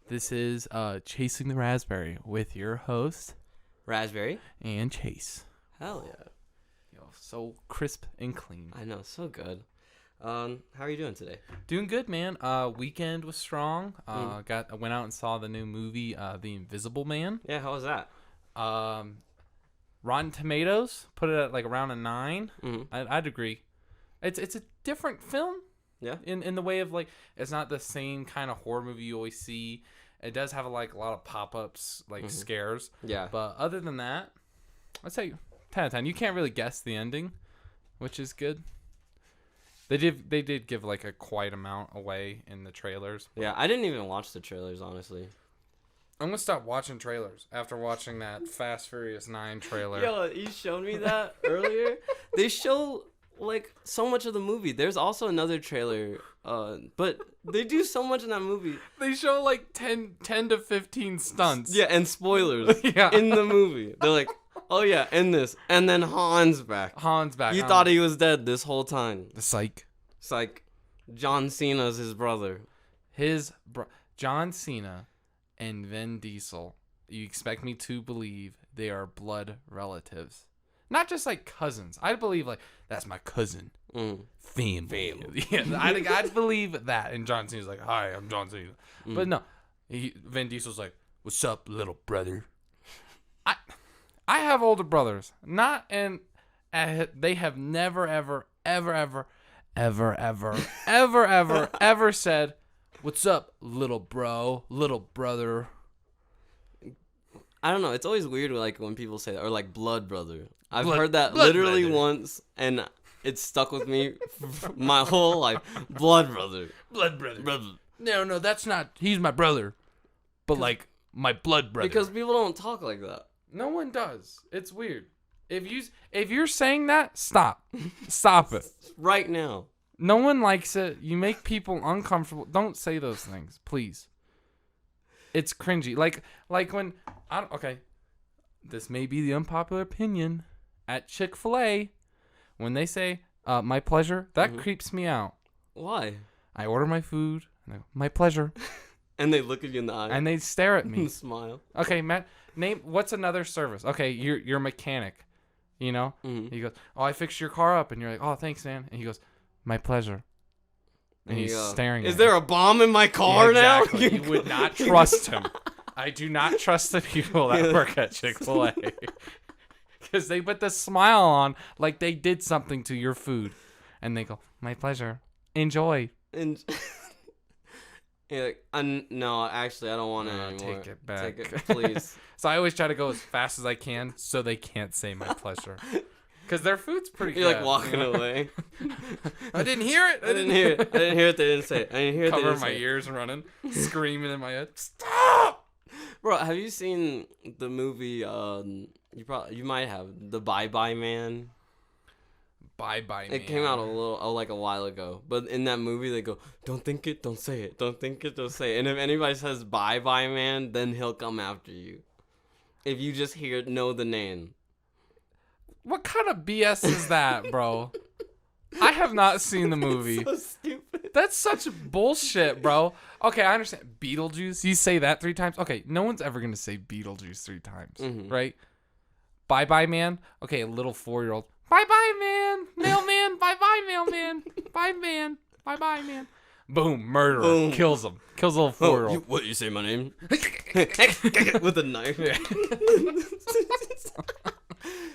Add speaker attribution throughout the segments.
Speaker 1: This is Chasing the Raspberry with your host
Speaker 2: Rasberry
Speaker 1: and Chase.
Speaker 2: Hell yeah.
Speaker 1: Yo, so crisp and clean.
Speaker 2: I know, so good. How are you doing today?
Speaker 1: Doing good, man. Weekend was strong. I went out and saw the new movie, The Invisible Man.
Speaker 2: Yeah, how was that?
Speaker 1: Rotten Tomatoes put it at like around a 9.
Speaker 2: Mm-hmm.
Speaker 1: I'd agree. It's a different film.
Speaker 2: Yeah.
Speaker 1: In the way of like it's not the same kind of horror movie you always see. It does have a lot of pop-ups, like scares.
Speaker 2: Yeah.
Speaker 1: But other than that, I'd say 10 out of 10. You can't really guess the ending, which is good. They did give like a quite amount away in the trailers.
Speaker 2: Yeah, I didn't even watch the trailers, honestly.
Speaker 1: I'm gonna stop watching trailers after watching that Fast Furious 9 trailer.
Speaker 2: Yo, you showed me that earlier. They show like so much of the movie. There's also another trailer, but they do so much in that movie.
Speaker 1: They show like 10 to 15 stunts.
Speaker 2: Yeah, and spoilers
Speaker 1: Yeah.
Speaker 2: in the movie. They're like, oh yeah, in this. And then Han's back. You thought he was dead this whole time.
Speaker 1: The psych.
Speaker 2: It's like John Cena's his brother.
Speaker 1: John Cena and Vin Diesel. You expect me to believe they are blood relatives. Not just like cousins. I believe like that's my cousin. Family. Yeah, I'd believe that. And John Cena's like, hi, I'm John Cena. But no, Vin Diesel's like, what's up, little brother? I have older brothers. They have never ever said, what's up, little bro, little brother.
Speaker 2: I don't know. It's always weird like when people say that, or like blood brother. I've
Speaker 1: Blood-
Speaker 2: heard that
Speaker 1: blood
Speaker 2: literally
Speaker 1: brother.
Speaker 2: once, and it's stuck with me my whole life. Blood brother.
Speaker 1: Blood brother. No, that's not. He's my brother. But like my blood brother.
Speaker 2: Because people don't talk like that.
Speaker 1: No one does. It's weird. If you're saying that, stop. Stop it.
Speaker 2: Right now.
Speaker 1: No one likes it. You make people uncomfortable. Don't say those things, please. It's cringy. Like when okay. This may be the unpopular opinion at Chick-fil-A when they say my pleasure, that creeps me out.
Speaker 2: Why?
Speaker 1: I order my food, and I go, my pleasure.
Speaker 2: And they look at you in the eye.
Speaker 1: And they stare at me.
Speaker 2: And smile.
Speaker 1: Okay, Matt, name what's another service? Okay, you're a mechanic, you know? He goes, oh, I fixed your car up. And you're like, oh, thanks, man. And he goes, my pleasure. And he's staring at
Speaker 2: Is there a bomb in my car now?
Speaker 1: Exactly. You would not trust him. I do not trust the people that work at Chick-fil-A. Because they put the smile on like they did something to your food. And they go, my pleasure. Enjoy.
Speaker 2: And you're like, no, actually, I don't want it anymore.
Speaker 1: Take it back.
Speaker 2: Take it, please.
Speaker 1: So I always try to go as fast as I can so they can't say my pleasure. Because their food's pretty good.
Speaker 2: You're like walking away.
Speaker 1: I didn't hear it.
Speaker 2: I didn't hear it. They didn't say it. I didn't hear it.
Speaker 1: Cover my ears running, screaming in my head. Stop!
Speaker 2: Bro, have you seen the movie, you might have, The Bye Bye Man?
Speaker 1: Bye Bye Man.
Speaker 2: It came out a while ago. But in that movie, they go, don't think it, don't say it. Don't think it, don't say it. And if anybody says Bye Bye Man, then he'll come after you. If you just know the name.
Speaker 1: What kind of BS is that, bro? I have not seen the movie.
Speaker 2: That's so stupid.
Speaker 1: That's such bullshit, bro. Okay, I understand. Beetlejuice, you say that 3 times? Okay, no one's ever going to say Beetlejuice 3 times, right? Bye Bye Man? Okay, a little 4-year-old. Bye Bye Man, mailman, bye bye mailman, bye man, bye bye man. Boom, murderer,
Speaker 2: Boom.
Speaker 1: Kills him. Kills a little 4-year-old.
Speaker 2: What, you say my name? With a knife.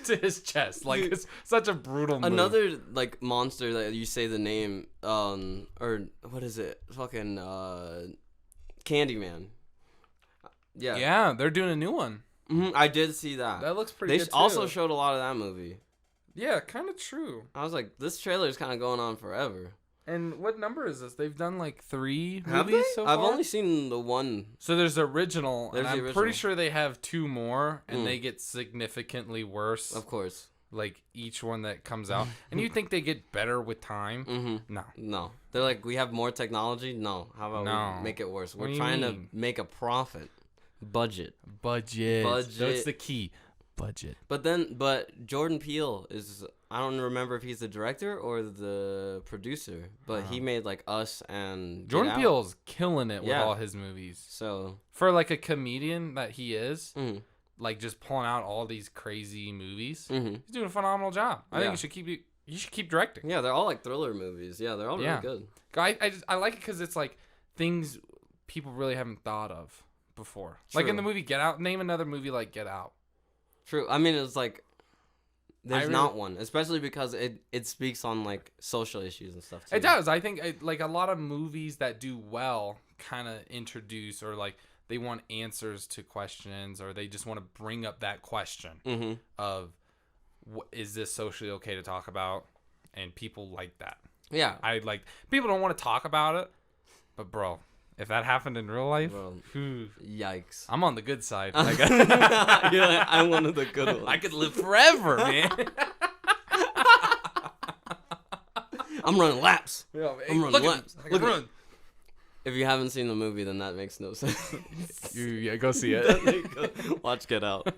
Speaker 1: To his chest. Like, it's such a brutal move.
Speaker 2: Another, like, monster that you say the name, or, what is it? Fucking, Candyman. Yeah.
Speaker 1: Yeah, they're doing a new one.
Speaker 2: I did see that.
Speaker 1: That looks pretty good,
Speaker 2: They also
Speaker 1: too.
Speaker 2: showed a lot of that movie.
Speaker 1: Yeah, kind of true.
Speaker 2: I was like, this trailer is kind of going on forever.
Speaker 1: And what number is this? They've done like 3
Speaker 2: Have
Speaker 1: movies
Speaker 2: they?
Speaker 1: so far?
Speaker 2: I've only seen the one.
Speaker 1: So there's the original,
Speaker 2: There's
Speaker 1: and
Speaker 2: the
Speaker 1: I'm
Speaker 2: original.
Speaker 1: pretty sure they have 2 more, and they get significantly worse.
Speaker 2: Of course.
Speaker 1: Like each one that comes out. And you think they get better with time? No.
Speaker 2: No. They're like, we have more technology? No. How about we make it worse? We're trying to make a profit. Budget.
Speaker 1: So it's the key. budget.
Speaker 2: But Jordan Peele is, I don't remember if he's the director or the producer, but he made like Us and
Speaker 1: Jordan
Speaker 2: Get Out.
Speaker 1: Peele's killing it with all his movies.
Speaker 2: So
Speaker 1: for like a comedian that he is,
Speaker 2: mm-hmm.
Speaker 1: like just pulling out all these crazy movies,
Speaker 2: mm-hmm.
Speaker 1: he's doing a phenomenal job. I think you should keep directing.
Speaker 2: Yeah, they're all like thriller movies. Yeah, they're all really good.
Speaker 1: I like it because it's like things people really haven't thought of before.
Speaker 2: True.
Speaker 1: Like in the movie Get Out, name another movie like Get Out.
Speaker 2: True. I mean, it's like there's not one, especially because it speaks on like social issues and stuff too.
Speaker 1: It does. I think like a lot of movies that do well kind of introduce or like they want answers to questions or they just want to bring up that question
Speaker 2: mm-hmm.
Speaker 1: of is this socially okay to talk about? And people like that.
Speaker 2: Yeah.
Speaker 1: People don't want to talk about it, but bro, if that happened in real life,
Speaker 2: yikes.
Speaker 1: I'm on the good side.
Speaker 2: Yeah, I'm one of the good ones.
Speaker 1: I could live forever, man.
Speaker 2: I'm running laps.
Speaker 1: Yeah,
Speaker 2: I'm running laps.
Speaker 1: Look at run.
Speaker 2: If you haven't seen the movie, then that makes no sense.
Speaker 1: Yeah, go see it.
Speaker 2: Watch Get Out.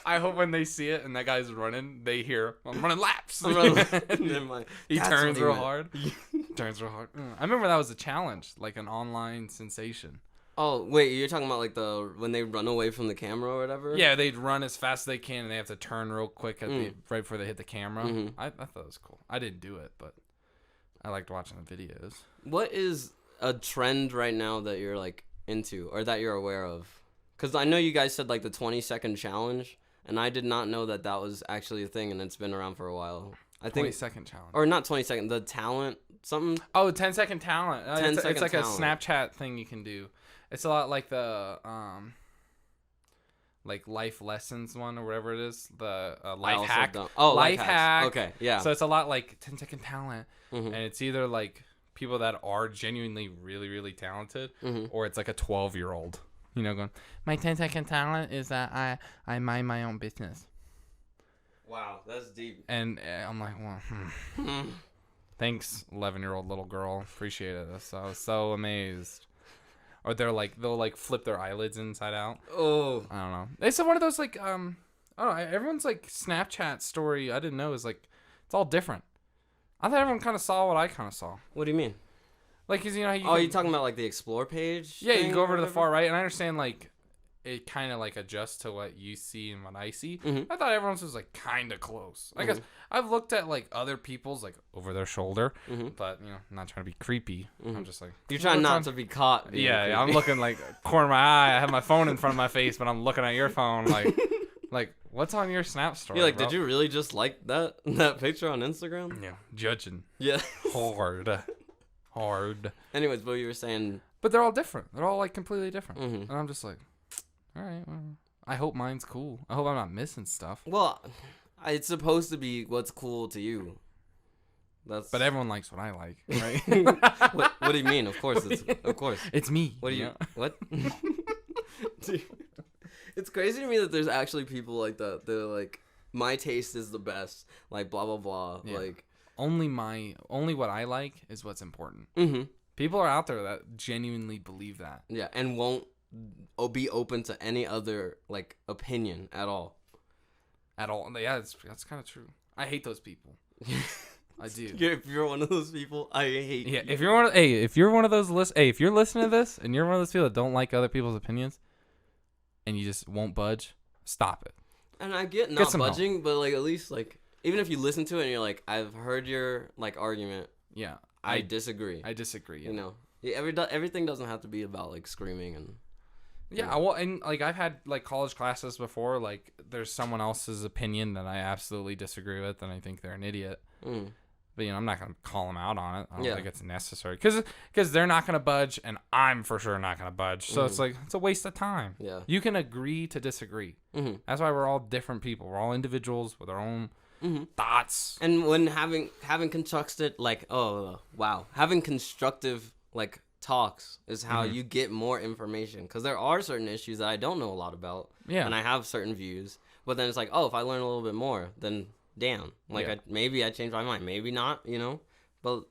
Speaker 1: I hope when they see it and that guy's running, they hear, I'm running laps.
Speaker 2: I'm running laps.
Speaker 1: He turns real hard. I remember that was a challenge, like an online sensation.
Speaker 2: Oh, wait, you're talking about like when they run away from the camera or whatever?
Speaker 1: Yeah, they'd run as fast as they can and they have to turn real quick right before they hit the camera.
Speaker 2: Mm-hmm.
Speaker 1: I thought it was cool. I didn't do it, but I liked watching the videos.
Speaker 2: What is a trend right now that you're like into or that you're aware of? Because I know you guys said like the 20-second challenge, and I did not know that was actually a thing, and it's been around for a while. I think
Speaker 1: 20-second challenge,
Speaker 2: or not 20-second, the talent something.
Speaker 1: Oh, 10-second talent. It's like
Speaker 2: talent.
Speaker 1: A Snapchat thing you can do. It's a lot like the like life lessons one or whatever it is. The life hack.
Speaker 2: Life
Speaker 1: hack.
Speaker 2: Okay, yeah.
Speaker 1: So it's a lot like 10-second talent,
Speaker 2: mm-hmm.
Speaker 1: and it's either like people that are genuinely really, really talented,
Speaker 2: mm-hmm.
Speaker 1: or it's like a 12-year-old, going, my 10-second talent is that I mind my own business.
Speaker 2: Wow, that's deep.
Speaker 1: And I'm like, well, thanks, 11-year-old little girl. Appreciate it. I was so amazed. Or they'll flip their eyelids inside out.
Speaker 2: Oh.
Speaker 1: I don't know. It's one of those like, I don't know, everyone's like Snapchat story, I didn't know, is like, it's all different. I thought everyone kind of saw what I kind of saw.
Speaker 2: What do you mean?
Speaker 1: Like, cause you're
Speaker 2: talking about like the explore page?
Speaker 1: Yeah, you go over to the far right, and I understand like it kind of like adjusts to what you see and what I see.
Speaker 2: Mm-hmm.
Speaker 1: I thought everyone's was like kind of close. I guess I've looked at like other people's like over their shoulder, but I'm not trying to be creepy. I'm just like,
Speaker 2: you're trying not to be caught.
Speaker 1: Yeah, I'm looking like corner of my eye. I have my phone in front of my face, but I'm looking at your phone like what's on your Snap story?
Speaker 2: You're like,
Speaker 1: bro?
Speaker 2: Did you really just like that picture on Instagram?
Speaker 1: Yeah, judging.
Speaker 2: Yeah,
Speaker 1: hard.
Speaker 2: Anyways, what you were saying.
Speaker 1: But they're all different. They're all like completely different,
Speaker 2: and
Speaker 1: I'm just like, all right. Well, I hope mine's cool. I hope I'm not missing stuff.
Speaker 2: Well, it's supposed to be what's cool to you.
Speaker 1: But everyone likes what I like, right?
Speaker 2: What do you mean? Of course,
Speaker 1: it's me.
Speaker 2: What do you? What? Dude, it's crazy to me that there's actually people like that. They're like, my taste is the best. Like blah blah blah. Yeah. Like
Speaker 1: only what I like is what's important.
Speaker 2: Mm-hmm.
Speaker 1: People are out there that genuinely believe that.
Speaker 2: Yeah, and won't be open to any other like opinion at all.
Speaker 1: At all. Yeah, that's kind of true. I hate those people. I do.
Speaker 2: If you're one of those people, I hate you.
Speaker 1: Yeah, if you're one of those if you're listening to this and you're one of those people that don't like other people's opinions and you just won't budge, stop it.
Speaker 2: And I get not budging, but like at least like even if you listen to it and you're like, I've heard your like argument.
Speaker 1: Yeah.
Speaker 2: I disagree.
Speaker 1: Yeah.
Speaker 2: You know. Everything doesn't have to be about like screaming and
Speaker 1: yeah, well, and like I've had like college classes before, like there's someone else's opinion that I absolutely disagree with and I think they're an idiot. But I'm not gonna call them out on it. I don't think it's necessary because they're not gonna budge, and I'm for sure not gonna budge. So it's a waste of time.
Speaker 2: Yeah,
Speaker 1: you can agree to disagree. That's why we're all different people. We're all individuals with our own thoughts.
Speaker 2: And when having constructed having constructive like talks is how you get more information, because there are certain issues that I don't know a lot about. Yeah, and I have certain views, but then it's like, if I learn a little bit more, then. Damn, maybe I changed my mind, maybe not, but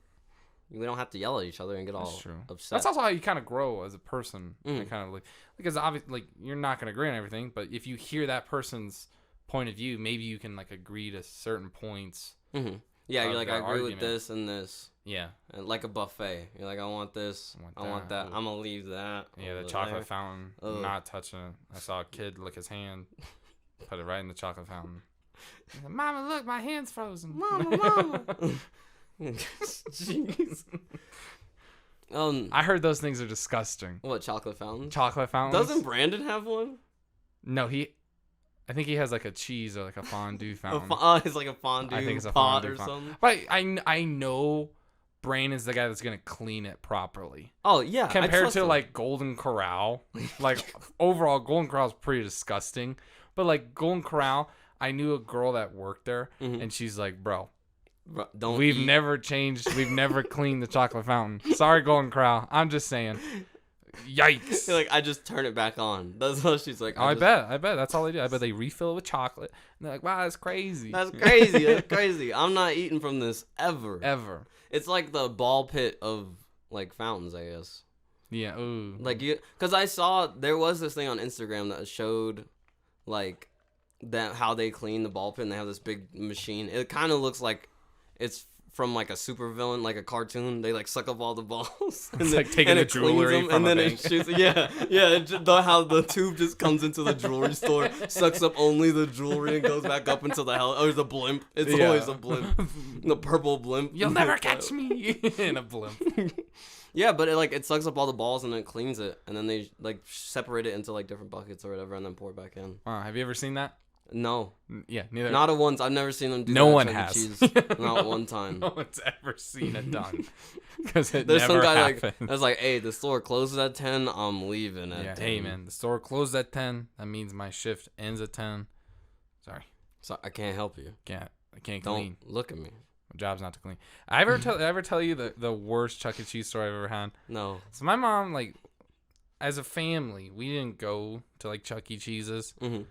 Speaker 2: we don't have to yell at each other and get all upset.
Speaker 1: That's also how you kind of grow as a person, and kind of because obviously, like, you're not gonna agree on everything, but if you hear that person's point of view, maybe you can like agree to certain points.
Speaker 2: Mm-hmm. Yeah, you're like, I agree
Speaker 1: argument.
Speaker 2: with this and this.
Speaker 1: Yeah.
Speaker 2: And like a buffet. You're like, I want this. I want that. I'm gonna leave that.
Speaker 1: Yeah, the
Speaker 2: over
Speaker 1: chocolate
Speaker 2: there.
Speaker 1: fountain.
Speaker 2: Ugh.
Speaker 1: Not touching it. I saw a kid lick his hand, put it right in the chocolate fountain. He's like, Mama, look, my hand's frozen.
Speaker 2: Mama. Jeez.
Speaker 1: I heard those things are disgusting.
Speaker 2: What, chocolate fountain?
Speaker 1: Chocolate fountains.
Speaker 2: Doesn't Brandon have one?
Speaker 1: No, I think he has like a cheese or like a fondue fountain.
Speaker 2: It's like a fondue
Speaker 1: I think it's a
Speaker 2: pot
Speaker 1: fondue
Speaker 2: or something.
Speaker 1: But I know Brandon's the guy that's gonna clean it properly.
Speaker 2: Oh yeah.
Speaker 1: Compared to like Golden Corral, like overall Golden Corral is pretty disgusting. But like Golden Corral, I knew a girl that worked there, and she's like, bro, we've never changed. We've never cleaned the chocolate fountain. Sorry, Golden Corral. I'm just saying. Yikes.
Speaker 2: Like, I just turn it back on. That's what she's like.
Speaker 1: I bet. That's all they do. I bet they refill it with chocolate. And they're like, wow, that's crazy.
Speaker 2: That's crazy. That's crazy. I'm not eating from this ever.
Speaker 1: Ever.
Speaker 2: It's like the ball pit of, like, fountains, I guess.
Speaker 1: Yeah, ooh.
Speaker 2: Like, because I saw, there was this thing on Instagram that showed, like, that how they clean the ball pit, and they have this big machine. It kind of looks like it's from like a supervillain, like a cartoon. They like suck up all the balls.
Speaker 1: And it's like taking the jewelry from a bank.
Speaker 2: It shoots. Yeah. How the tube just comes into the jewelry store, sucks up only the jewelry, and goes back up into the hell. Oh, there's a blimp. It's always a blimp. The purple blimp.
Speaker 1: You'll never catch me in a blimp.
Speaker 2: Yeah, but it sucks up all the balls and then it cleans it, and then they like separate it into like different buckets or whatever, and then pour it back in.
Speaker 1: Wow, have you ever seen that?
Speaker 2: No.
Speaker 1: Yeah, neither.
Speaker 2: Not at once. I've never seen them do
Speaker 1: no
Speaker 2: that.
Speaker 1: one
Speaker 2: at
Speaker 1: has.
Speaker 2: Cheese. Not one time.
Speaker 1: No one's ever seen it done. Because it
Speaker 2: There's
Speaker 1: never
Speaker 2: some guy
Speaker 1: happens.
Speaker 2: that's like, hey, the store closes at 10. I'm leaving at 10.
Speaker 1: Hey, man, the store closed at 10. That means my shift ends at 10. Sorry.
Speaker 2: So I can't help you.
Speaker 1: I can't
Speaker 2: Don't
Speaker 1: clean.
Speaker 2: look at me.
Speaker 1: My job's not to clean. I ever tell you the worst Chuck E. Cheese story I've ever had?
Speaker 2: No.
Speaker 1: So my mom, like, as a family, we didn't go to, like, Chuck E. Cheese's.
Speaker 2: Mm-hmm.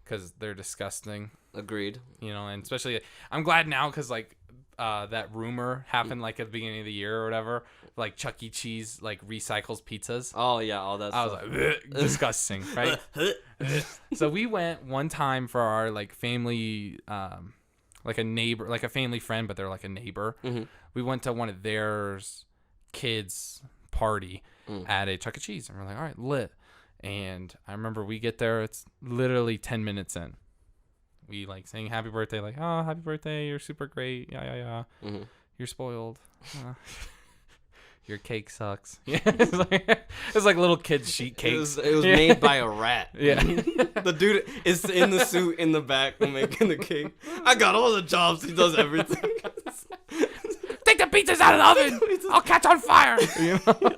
Speaker 1: Because they're disgusting.
Speaker 2: Agreed.
Speaker 1: You know, and especially, I'm glad now because, like, that rumor happened, like, at the beginning of the year or whatever. Like, Chuck E. Cheese, like, recycles pizzas.
Speaker 2: Oh, yeah, all that
Speaker 1: I
Speaker 2: stuff.
Speaker 1: was like, disgusting, right? So we went one time for our, like, family, like a neighbor, like a family friend, but they're like a neighbor.
Speaker 2: Mm-hmm.
Speaker 1: We went to one of their kids' party at a Chuck E. Cheese. And we're like, all right, lit. And I remember we get there, it's literally 10 minutes in. We like saying happy birthday, like, oh, happy birthday, you're super great. Yeah.
Speaker 2: Mm-hmm.
Speaker 1: You're spoiled. Your cake sucks. Yeah, it's like little kid sheet cakes.
Speaker 2: It was made by a rat.
Speaker 1: Yeah.
Speaker 2: The dude is in the suit in the back making the cake. I got all the jobs. He does everything.
Speaker 1: Take the pizzas out of the oven. I'll catch on fire. You know?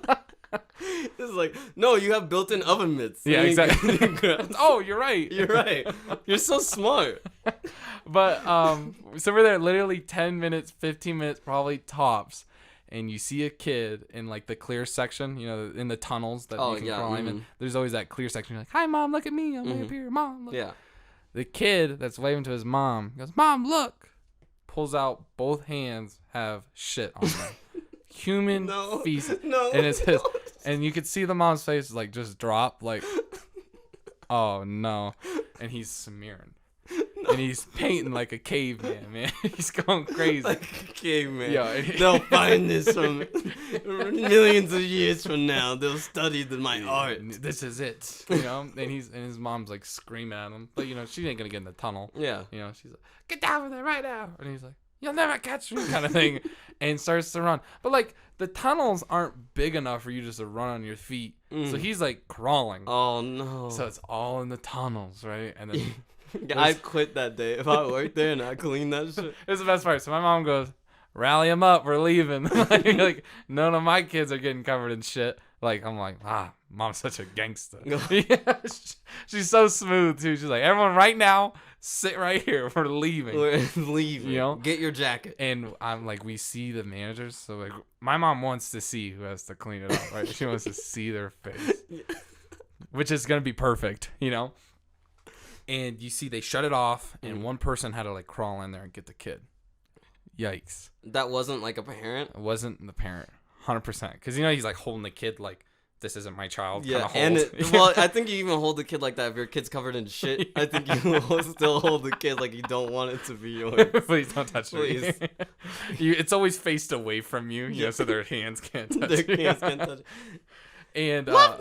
Speaker 2: It's like, no, you have built-in oven mitts.
Speaker 1: Yeah, exactly. Oh, you're right.
Speaker 2: You're right. You're so smart.
Speaker 1: But so we're there literally 10 minutes, 15 minutes, probably tops, and you see a kid in like the clear section, you know, in the tunnels that you can climb in. There's always that clear section. You're like, hi, Mom, look at me. I'm way up here. Mom, look.
Speaker 2: Yeah.
Speaker 1: The kid that's waving to his mom goes, Mom, look. Pulls out both hands, have shit on them. Human feces.
Speaker 2: No.
Speaker 1: And it's his. And you could see the mom's face like just drop, like, oh no. And he's smearing. No. And he's painting like a caveman, man. He's going crazy.
Speaker 2: Like a caveman.
Speaker 1: Yeah.
Speaker 2: They'll find this from millions of years from now. They'll study my art.
Speaker 1: This is it. You know? And his mom's like screaming at him. But you know, she ain't gonna get in the tunnel.
Speaker 2: Yeah.
Speaker 1: You know, she's like, get down from there right now. And he's like, you'll never catch me, kind of thing. And starts to run. But like the tunnels aren't big enough for you just to run on your feet. So he's like crawling.
Speaker 2: Oh no.
Speaker 1: So it's all in the tunnels, right? And then
Speaker 2: I'd quit that day if I worked there and I cleaned that shit.
Speaker 1: It's the best part. So my mom goes, rally them up, we're leaving. like none of my kids are getting covered in shit. Like I'm like, Mom's such a gangster. Yeah, she's so smooth too. She's like, everyone right now, sit right here. We're leaving.
Speaker 2: We're leaving.
Speaker 1: You know?
Speaker 2: Get your jacket.
Speaker 1: And I'm like, we see the managers. So like, my mom wants to see who has to clean it up, right? She wants to see their face, which is gonna be perfect, you know. And you see they shut it off, and one person had to like crawl in there and get the kid. Yikes!
Speaker 2: That wasn't like a parent.
Speaker 1: It wasn't the parent, 100%. Because you know he's like holding the kid like this isn't my child.
Speaker 2: Yeah,
Speaker 1: kind of
Speaker 2: and well, I think you even hold the kid like that if your kid's covered in shit. I think you will still hold the kid like you don't want it to be yours.
Speaker 1: Please don't touch me. It's always faced away from you, you know, so their hands can't touch
Speaker 2: Their
Speaker 1: you.
Speaker 2: hands can't touch.
Speaker 1: And Mom,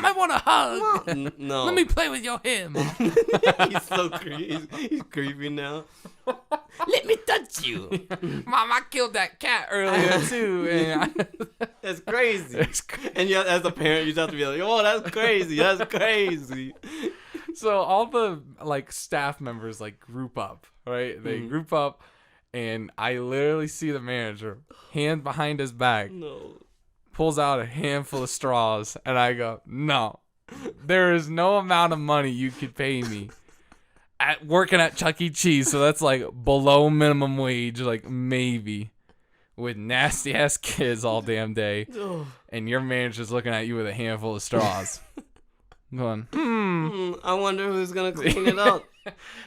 Speaker 1: I want a hug.
Speaker 2: No,
Speaker 1: let me play with your hair, Mom.
Speaker 2: He's so creepy. He's creepy now.
Speaker 1: Let me touch you. Mom, I killed that cat earlier too. And
Speaker 2: That's crazy. And yet, as a parent, you just have to be like, "Oh, that's crazy. That's crazy."
Speaker 1: So all the like staff members like group up, right? They group up, and I literally see the manager, hand behind his back, pulls out a handful of straws, and I go, "No, there is no amount of money you could pay me at working at Chuck E. Cheese." So that's like below minimum wage, like maybe, with nasty ass kids all damn day, and your manager's looking at you with a handful of straws, going,
Speaker 2: I wonder who's gonna clean it up.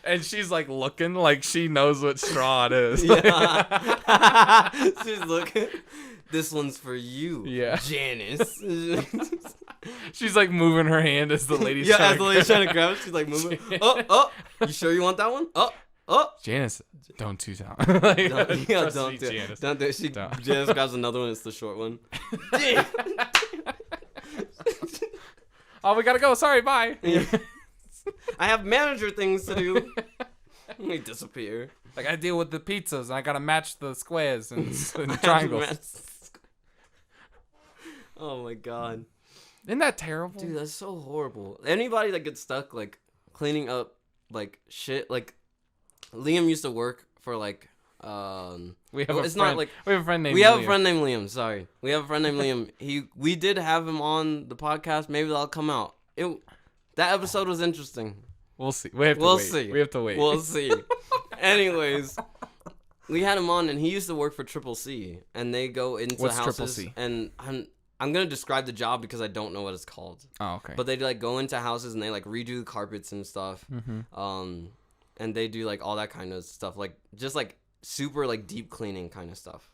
Speaker 1: And she's like looking like she knows what straw it is.
Speaker 2: Yeah. She's looking. This one's for you, Janice.
Speaker 1: She's like moving her hand as the lady's
Speaker 2: trying to grab it. She's like moving. Oh, you sure you want that one? Oh.
Speaker 1: Janice, don't do that.
Speaker 2: Don't do it. Don't do it. Janice grabs another one. It's the short one.
Speaker 1: Oh, we gotta go. Sorry, bye.
Speaker 2: I have manager things to do. We disappear.
Speaker 1: I gotta deal with the pizzas, and I gotta match the squares and triangles.
Speaker 2: Oh my god.
Speaker 1: Isn't that terrible?
Speaker 2: Dude, that's so horrible. Anybody that gets stuck, like, cleaning up, like, shit, like, Liam used to work for, like,
Speaker 1: we have a friend named
Speaker 2: Liam. Sorry. We have a friend named Liam. We did have him on the podcast. Maybe that'll come out. That episode was interesting.
Speaker 1: We'll see. We have to wait.
Speaker 2: We'll see. Anyways, we had him on, and he used to work for Triple C, and they go into houses.
Speaker 1: Triple C?
Speaker 2: And I'm gonna describe the job because I don't know what it's called.
Speaker 1: Oh, okay.
Speaker 2: But they like go into houses and they like redo the carpets and stuff. And they do like all that kind of stuff, like just like super like deep cleaning kind of stuff.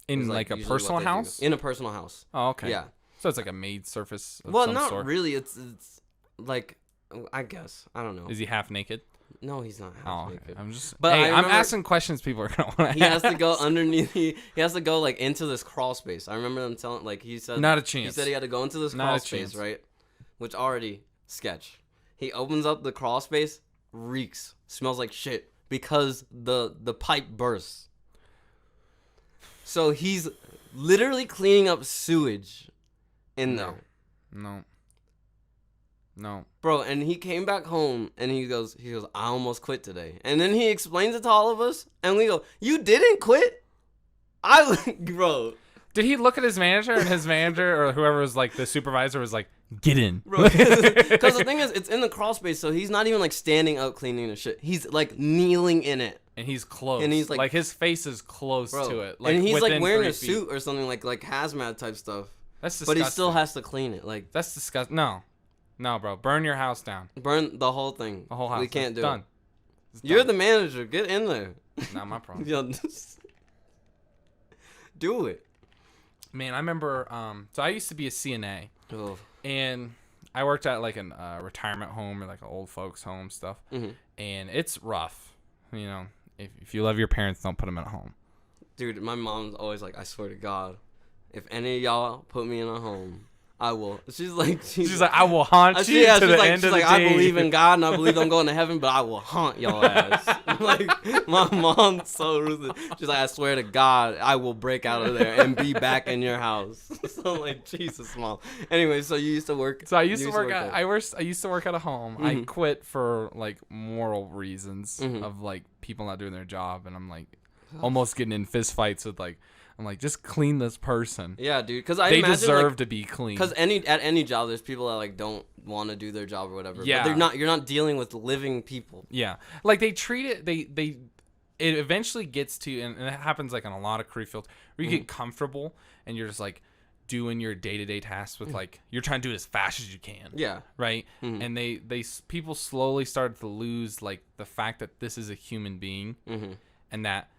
Speaker 1: In like a personal house?
Speaker 2: In a personal house.
Speaker 1: Oh, okay.
Speaker 2: Yeah.
Speaker 1: So it's like a maid surface of
Speaker 2: well,
Speaker 1: some
Speaker 2: not
Speaker 1: sort.
Speaker 2: really. It's like, I guess. I don't know.
Speaker 1: Is he half naked?
Speaker 2: No, he's not half naked.
Speaker 1: I'm just.
Speaker 2: But
Speaker 1: I'm asking questions people are gonna want to.
Speaker 2: He has to go underneath. He has to go like into this crawl space. I remember them telling like he said.
Speaker 1: Not a chance.
Speaker 2: He said he had to go into this crawl space, right? Which already sketch. He opens up the crawl space, reeks, smells like shit because the pipe bursts. So he's literally cleaning up sewage in there.
Speaker 1: No.
Speaker 2: Bro, and he came back home and he goes, I almost quit today. And then he explains it to all of us and we go, you didn't quit? Bro.
Speaker 1: Did he look at his manager and his manager or whoever was like the supervisor was like, get in?
Speaker 2: Bro, because the thing is, it's in the crawl space, so he's not even like standing up cleaning the shit. He's like kneeling in it.
Speaker 1: And he's close.
Speaker 2: And he's like
Speaker 1: his face is close to it.
Speaker 2: Like, and he's like wearing a suit or something like hazmat type stuff.
Speaker 1: That's disgusting.
Speaker 2: But he still has to clean it. Like
Speaker 1: that's disgusting. No, bro. Burn your house down.
Speaker 2: Burn the whole thing.
Speaker 1: The whole house.
Speaker 2: We can't do it.
Speaker 1: You're
Speaker 2: the manager. Get in there.
Speaker 1: Not my problem.
Speaker 2: Do it.
Speaker 1: Man, I remember. So I used to be a CNA, and I worked at like a retirement home or like an old folks home stuff, and it's rough. You know, if you love your parents, don't put them in a home.
Speaker 2: Dude, my mom's always like, I swear to God, if any of y'all put me in a home, I will. She's like,
Speaker 1: I will haunt you to the end of the day.
Speaker 2: I believe in God and I believe I'm going to heaven, but I will haunt y'all ass. Like, my mom's so ruthless. She's like, I swear to God, I will break out of there and be back in your house. So I'm like, Jesus, Mom. Anyway, so you used to work.
Speaker 1: So I used to work at a home. I quit for like moral reasons of like people not doing their job, and I'm like almost getting in fist fights with like. I'm like, just clean this person.
Speaker 2: Yeah, dude, because
Speaker 1: they deserve to be clean.
Speaker 2: Because at any job, there's people that like don't want to do their job or whatever.
Speaker 1: Yeah,
Speaker 2: but you're not dealing with living people.
Speaker 1: Yeah, like they treat it. It eventually gets to, and it happens like on a lot of career fields where you get comfortable and you're just like doing your day-to-day tasks with like you're trying to do it as fast as you can.
Speaker 2: Yeah.
Speaker 1: Right. And people slowly started to lose like the fact that this is a human being and that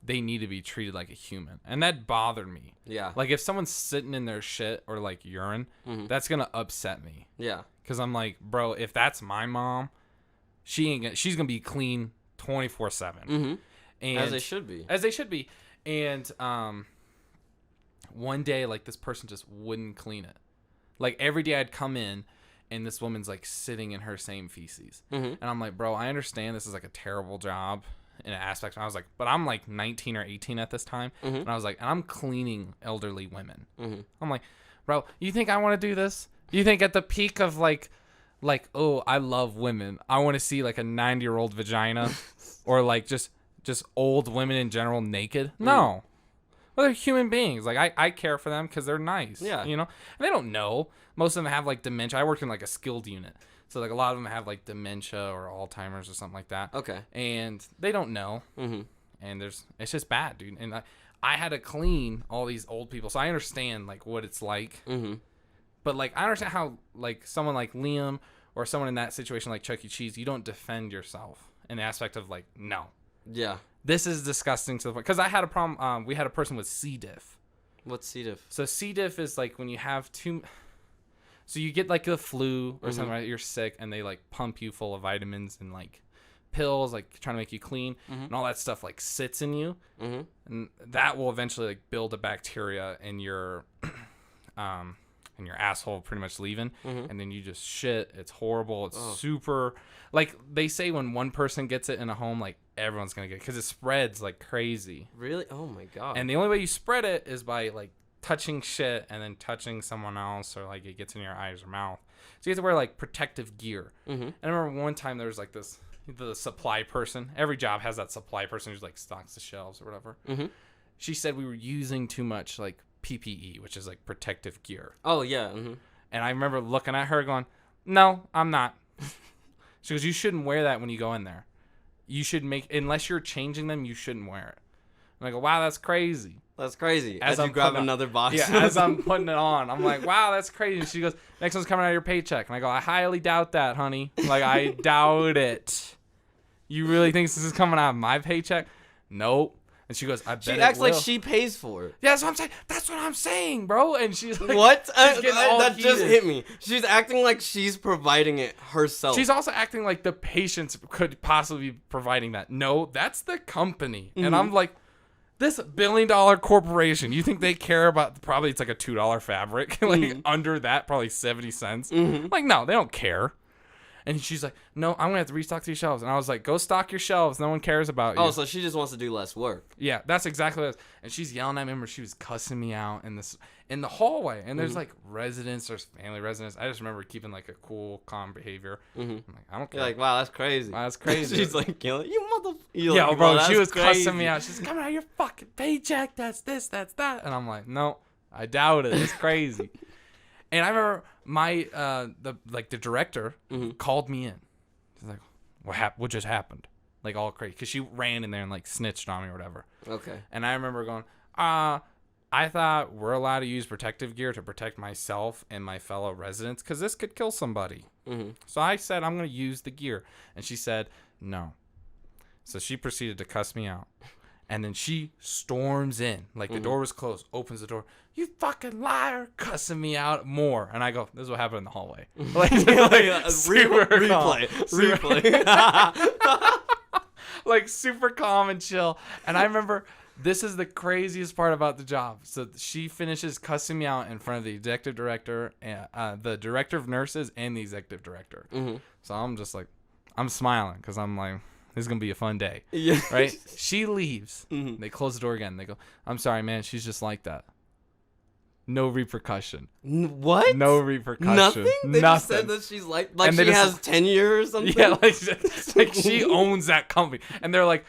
Speaker 1: they need to be treated like a human. And that bothered me.
Speaker 2: Yeah.
Speaker 1: Like, if someone's sitting in their shit or, like, urine, that's going to upset me.
Speaker 2: Yeah.
Speaker 1: Because I'm like, bro, if that's my mom, she's going to be clean 24/7. And
Speaker 2: As they should be.
Speaker 1: As they should be. And one day, like, this person just wouldn't clean it. Like, every day I'd come in, and this woman's, like, sitting in her same feces. And I'm like, bro, I understand this is, like, a terrible job in an aspect. And I was like, but I'm, like, 19 or 18 at this time. And I was like, and I'm cleaning elderly women. I'm like, bro, you think I want to do this? You think at the peak of, like, oh, I love women, I want to see, like, a 90-year-old vagina or, like, just old women in general naked? No. Well, they're human beings. Like, I care for them because they're nice.
Speaker 2: Yeah.
Speaker 1: You know? And they don't know. Most of them have, like, dementia. I worked in, like, a skilled unit. So, like, a lot of them have, like, dementia or Alzheimer's or something like that.
Speaker 2: Okay.
Speaker 1: And they don't know. And it's just bad, dude. And I had to clean all these old people. So I understand, like, what it's like. But, like, I understand how, like, someone like Liam or someone in that situation like Chuck E. Cheese, you don't defend yourself in the aspect of, like, no.
Speaker 2: Yeah.
Speaker 1: This is disgusting to the point. Because I had a problem. We had a person with C. diff.
Speaker 2: What's C. diff?
Speaker 1: So C. diff is, like, when you have too... So you get, like, the flu or something, right? You're sick, and they, like, pump you full of vitamins and, like, pills, like, trying to make you clean. And all that stuff, like, sits in you. And that will eventually, like, build a bacteria in your... and your asshole pretty much leaving, and then you just shit. It's horrible. It's super, like, they say when one person gets it in a home, like, everyone's gonna get it because it spreads like crazy.
Speaker 2: Really? Oh my god.
Speaker 1: And the only way you spread it is by, like, touching shit and then touching someone else, or, like, it gets in your eyes or mouth. So you have to wear, like, protective gear. And I remember one time there was, like, the supply person. Every job has that supply person who's, like, stocks the shelves or whatever. She said we were using too much, like, PPE, which is, like, protective gear.
Speaker 2: Oh, yeah.
Speaker 1: And I remember looking at her going, no, I'm not. She goes, you shouldn't wear that when you go in there. You should unless you're changing them, you shouldn't wear it. And I go, wow, that's crazy.
Speaker 2: That's crazy.
Speaker 1: As
Speaker 2: you
Speaker 1: I'm
Speaker 2: grab
Speaker 1: putting
Speaker 2: another box.
Speaker 1: Yeah, as I'm putting it on, I'm like, wow, that's crazy. And she goes, next one's coming out of your paycheck. And I go, I highly doubt that, honey. Like, I doubt it. You really think this is coming out of my paycheck? Nope. And she goes, I bet
Speaker 2: She
Speaker 1: it
Speaker 2: acts like
Speaker 1: will.
Speaker 2: she pays for it.
Speaker 1: Yeah, that's what I'm saying. That's what I'm saying, bro. And she's like,
Speaker 2: What?
Speaker 1: that
Speaker 2: Just hit me. She's acting like she's providing it herself.
Speaker 1: She's also acting like the patients could possibly be providing that. No, that's the company. And I'm like, this $1 billion corporation, you think they care about, probably it's like a $2 fabric. Like, under that, probably 70 cents. Like, no, they don't care. And she's like, no, I'm going to have to restock these shelves. And I was like, go stock your shelves. No one cares about you.
Speaker 2: Oh, so she just wants to do less work.
Speaker 1: Yeah, that's exactly what it is. And she's yelling at me. I remember she was cussing me out in the hallway. And there's, like, residents, there's family residents. I just remember keeping, like, a cool, calm behavior. I'm like, I don't care.
Speaker 2: You're like, wow, that's crazy.
Speaker 1: Wow, that's crazy.
Speaker 2: She's like, you mother...
Speaker 1: Yeah,
Speaker 2: like,
Speaker 1: bro, she was
Speaker 2: crazy.
Speaker 1: cussing me out. She's coming out of your fucking paycheck. That's this, that's that. And I'm like, no, I doubt it. It's crazy. And I remember the director called me in. She's like, what just happened? Like, all crazy. Because she ran in there and, like, snitched on me or whatever.
Speaker 2: Okay.
Speaker 1: And I remember going, I thought we're allowed to use protective gear to protect myself and my fellow residents because this could kill somebody. So I said, I'm going to use the gear. And she said, no. So she proceeded to cuss me out. And then she storms in. Like, the door was closed, opens the door. You fucking liar, cussing me out more. And I go, this is what happened in the hallway. Like, super
Speaker 2: replay.
Speaker 1: Like, super calm and chill. And I remember, this is the craziest part about the job. So she finishes cussing me out in front of the executive director, and the director of nurses, and the executive director. So I'm just like, I'm smiling because I'm like, this is going to be a fun day.
Speaker 2: Yeah.
Speaker 1: Right? She leaves. They close the door again. They go, I'm sorry, man. She's just like that. No repercussion.
Speaker 2: What?
Speaker 1: No repercussion.
Speaker 2: Nothing? They just said that she's like she has tenure or something?
Speaker 1: Yeah, like she owns that company. And they're like,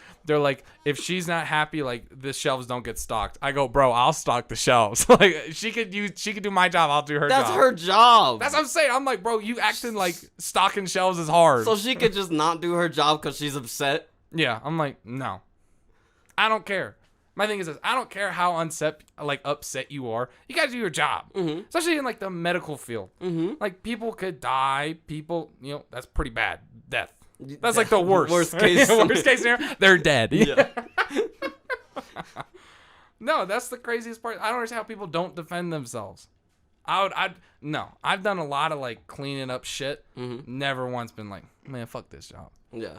Speaker 1: if she's not happy, like, the shelves don't get stocked. I go, bro, I'll stock the shelves. Like, she could do my job. I'll do her job.
Speaker 2: That's her job.
Speaker 1: That's what I'm saying. I'm like, bro, you acting like stocking shelves is hard.
Speaker 2: So she could just not do her job because she's upset?
Speaker 1: Yeah, I'm like, no. I don't care. My thing is this, I don't care how upset you are. You gotta do your job. Especially in, like, the medical field. Like, people could die. People, that's pretty bad. Death. That's like the worst.
Speaker 2: Worst case
Speaker 1: scenario. They're dead.
Speaker 2: Yeah.
Speaker 1: No, that's the craziest part. I don't understand how people don't defend themselves. No. I've done a lot of like cleaning up shit.
Speaker 2: Mm-hmm.
Speaker 1: Never once been like, man, fuck this job.
Speaker 2: Yeah.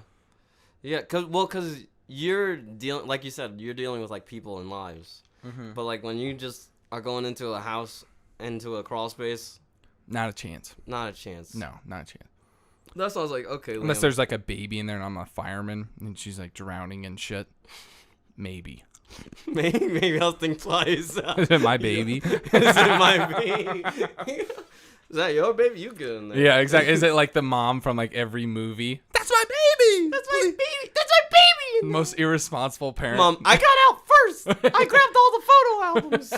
Speaker 2: Yeah, cause you're dealing, like you said, you're dealing with like people and lives.
Speaker 1: Mm-hmm.
Speaker 2: But like when you just are going into a house, into a crawl space,
Speaker 1: Not a chance.
Speaker 2: not a chance.
Speaker 1: No, not a chance.
Speaker 2: That's why I was like, okay.
Speaker 1: Unless
Speaker 2: Liam.
Speaker 1: there's like a baby in there and I'm a fireman and she's like drowning and shit. Maybe.
Speaker 2: maybe I'll think twice.
Speaker 1: Is it my baby?
Speaker 2: Is it my baby? Is that your baby? You good in there?
Speaker 1: Yeah, exactly. Is it like the mom from like every movie? That's my baby.
Speaker 2: That's my baby. That's my baby.
Speaker 1: Most irresponsible parent.
Speaker 2: Mom, I got out first. I grabbed all the photo albums.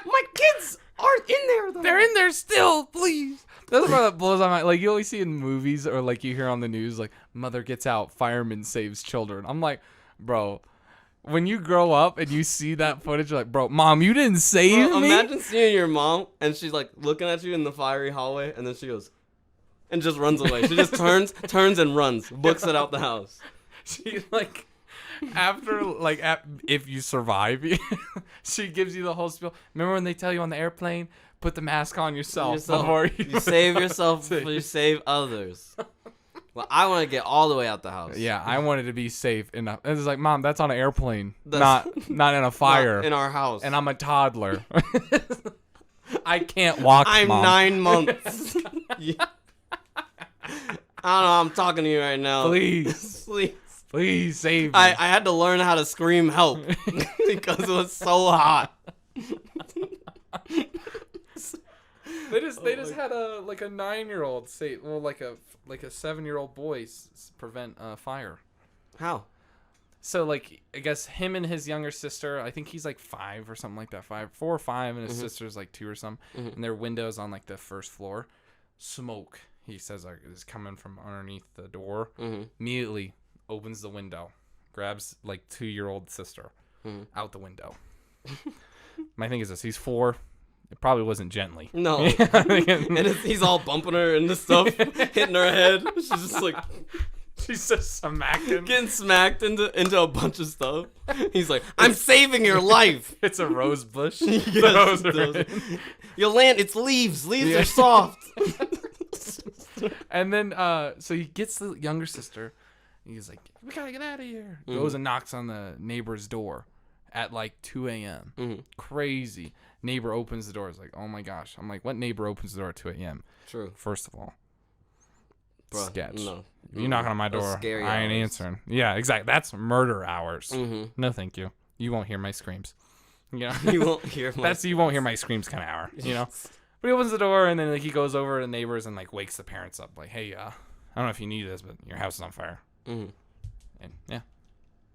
Speaker 2: My kids aren't in there though.
Speaker 1: They're in there still, please. That's what blows my mind. Like you always see in movies or like you hear on the news, like mother gets out, fireman saves children. I'm like, bro, when you grow up and you see that footage, you're like, bro, mom, you didn't save me.
Speaker 2: Imagine seeing your mom and she's like looking at you in the fiery hallway, and then she goes, and just runs away. She just turns and runs, books it out the house.
Speaker 1: She like after like if you survive, she gives you the whole spiel. Remember when they tell you on the airplane, put the mask on yourself before
Speaker 2: you save yourself before you save others. Well, I want to get all the way out the house.
Speaker 1: Yeah, I wanted to be safe enough. It's like, mom, that's on an airplane,
Speaker 2: That's-
Speaker 1: not in a fire,
Speaker 2: Not in our house.
Speaker 1: and I'm a toddler. I can't walk.
Speaker 2: I'm
Speaker 1: Mom.
Speaker 2: 9 months. Yeah. I don't know. I'm talking to you right now.
Speaker 1: Please,
Speaker 2: Please.
Speaker 1: please save me.
Speaker 2: I had to learn how to scream help because it was so hot.
Speaker 1: They just had a 9-year-old say, well, like a 7-year-old boy prevent fire.
Speaker 2: How?
Speaker 1: So like I guess him and his younger sister, I think he's like 5 or something like that, 4 or 5, and his sister's like 2 or something. And their windows on like the first floor, smoke. He says like is coming from underneath the door. Immediately opens the window, grabs like 2-year-old sister out the window. My thing is this: he's 4. It probably wasn't gently.
Speaker 2: No. And he's all bumping her into stuff, hitting her head. She's just like...
Speaker 1: She's just smacking.
Speaker 2: Getting smacked into a bunch of stuff. He's like, I'm saving your life.
Speaker 1: It's a rose bush.
Speaker 2: Yes, you'll land. It's leaves. Leaves are soft.
Speaker 1: And then, so he gets the younger sister. He's like, we gotta get out of here. Goes and knocks on the neighbor's door at like 2 a.m. Crazy. Neighbor opens the door. It's like, oh my gosh. I'm like, what neighbor opens the door at 2 a.m.?
Speaker 2: True.
Speaker 1: First of all,
Speaker 2: Bruh,
Speaker 1: sketch.
Speaker 2: No.
Speaker 1: You knocking on my
Speaker 2: Those
Speaker 1: door,
Speaker 2: scary
Speaker 1: I ain't
Speaker 2: hours.
Speaker 1: answering. Yeah, exactly. That's murder hours.
Speaker 2: Mm-hmm.
Speaker 1: No, thank you. You won't hear my screams. You know?
Speaker 2: You won't hear my...
Speaker 1: That's you won't hear my screams kind of hour. You know. But he opens the door and then like he goes over to the neighbors and like wakes the parents up. Like, hey, I don't know if you need this, but your house is on fire.
Speaker 2: Mm-hmm.
Speaker 1: And yeah,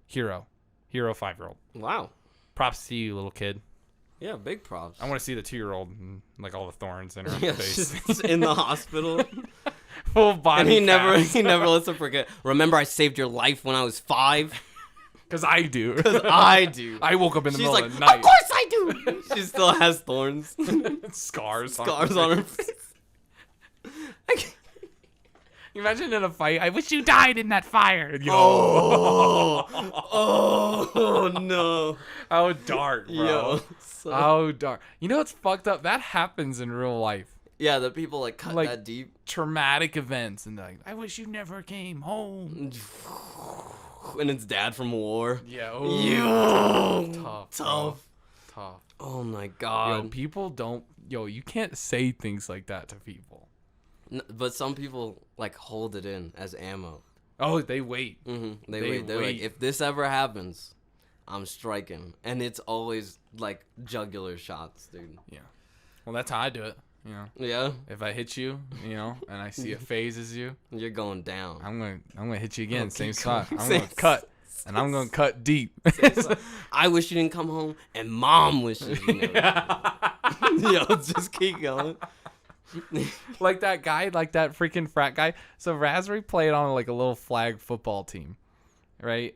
Speaker 1: hero 5-year-old.
Speaker 2: Wow.
Speaker 1: Props to you, little kid.
Speaker 2: Yeah, big props.
Speaker 1: I want to see the 2-year-old and like all the thorns in her
Speaker 2: Yeah,
Speaker 1: face.
Speaker 2: she's in the hospital.
Speaker 1: Full body.
Speaker 2: And he
Speaker 1: cast.
Speaker 2: never lets her forget. Remember, I saved your life when I was 5.
Speaker 1: Cause I do.
Speaker 2: Because I do.
Speaker 1: I wook up in the
Speaker 2: She's
Speaker 1: middle
Speaker 2: like,
Speaker 1: of the night.
Speaker 2: of course I do. She still has thorns,
Speaker 1: Scars
Speaker 2: scars on her face.
Speaker 1: Imagine in a fight. I wish you died in that fire. Yo.
Speaker 2: Oh no.
Speaker 1: How dark, bro.
Speaker 2: Yo,
Speaker 1: How dark. You know what's fucked up? That happens in real life.
Speaker 2: yeah, the people like cut
Speaker 1: Like-
Speaker 2: that deep.
Speaker 1: Traumatic events and like, I wish you never came home.
Speaker 2: And it's dad from war.
Speaker 1: Yeah.
Speaker 2: Yo,
Speaker 1: Tough.
Speaker 2: Oh my
Speaker 1: Yo,
Speaker 2: god.
Speaker 1: people don't. Yo, you can't say things like that to people.
Speaker 2: But some people like hold it in as ammo.
Speaker 1: Oh, they wait.
Speaker 2: Mm-hmm.
Speaker 1: They
Speaker 2: They're like,
Speaker 1: wait.
Speaker 2: if this ever happens, I'm striking, and it's always like jugular shots, dude.
Speaker 1: Yeah. Well, that's how I do it. You know,
Speaker 2: Yeah,
Speaker 1: if I hit you, you know, and I see it phases you,
Speaker 2: you're going down.
Speaker 1: I'm gonna hit you again,
Speaker 2: Oh,
Speaker 1: same
Speaker 2: keep
Speaker 1: spot.
Speaker 2: going.
Speaker 1: I'm
Speaker 2: Same
Speaker 1: gonna cut, and I'm gonna cut deep.
Speaker 2: I wish you didn't come home, and mom wishes you never. Yo, just keep going.
Speaker 1: Like that guy, like that freaking frat guy. So Rasberry played on like a little flag football team, right?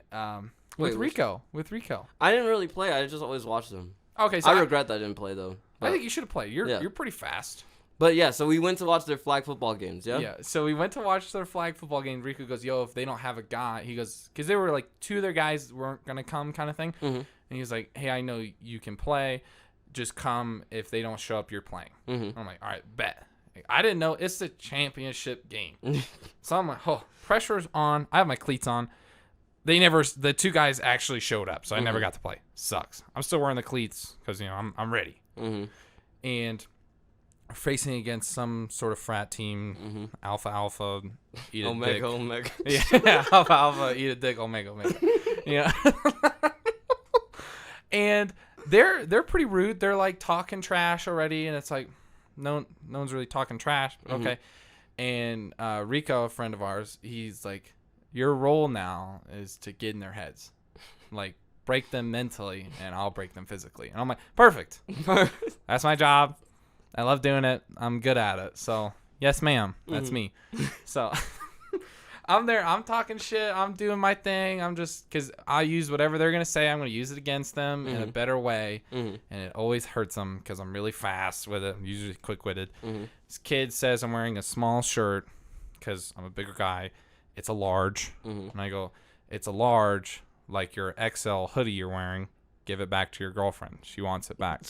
Speaker 1: With
Speaker 2: Wait,
Speaker 1: Rico. With Rico.
Speaker 2: I didn't really play. I just always watched them.
Speaker 1: Okay, so
Speaker 2: I regret that I didn't play though.
Speaker 1: I think you should have played. You're
Speaker 2: Yeah.
Speaker 1: you're pretty fast.
Speaker 2: But yeah, so we went to watch their flag football games, yeah?
Speaker 1: Yeah, so we went to watch their flag football game. Rico goes, yo, if they don't have a guy, he goes, because they were like 2 of their guys weren't going to come kind of thing.
Speaker 2: Mm-hmm.
Speaker 1: And he was like, hey, I know you can play. Just come. If they don't show up, you're playing.
Speaker 2: Mm-hmm.
Speaker 1: I'm like, all right, bet. I didn't know it's the championship game. So I'm like, oh, pressure's on. I have my cleats on. The 2 guys actually showed up, so I never got to play. Sucks. I'm still wearing the cleats because, I'm ready.
Speaker 2: Mm-hmm.
Speaker 1: And facing against some sort of frat team, Alpha, eat a dick.
Speaker 2: Omega.
Speaker 1: Yeah, Alpha, eat a dick, Omega. Yeah. And they're pretty rude. They're like talking trash already, and it's like no one's really talking trash, but okay. And Rico, a friend of ours, he's like, your role now is to get in their heads, like break them mentally, and I'll break them physically. And I'm like, perfect. That's my job. I love doing it. I'm good at it. So yes, ma'am. That's me. So I'm there. I'm talking shit. I'm doing my thing. I'm just, because I use whatever they're going to say. I'm going to use it against them in a better way. And it always hurts them because I'm really fast with it. I'm usually quick-witted. This kid says I'm wearing a small shirt because I'm a bigger guy. It's a large. And I go, it's a large, like your XL hoodie you're wearing. Give it back to your girlfriend. She wants it back.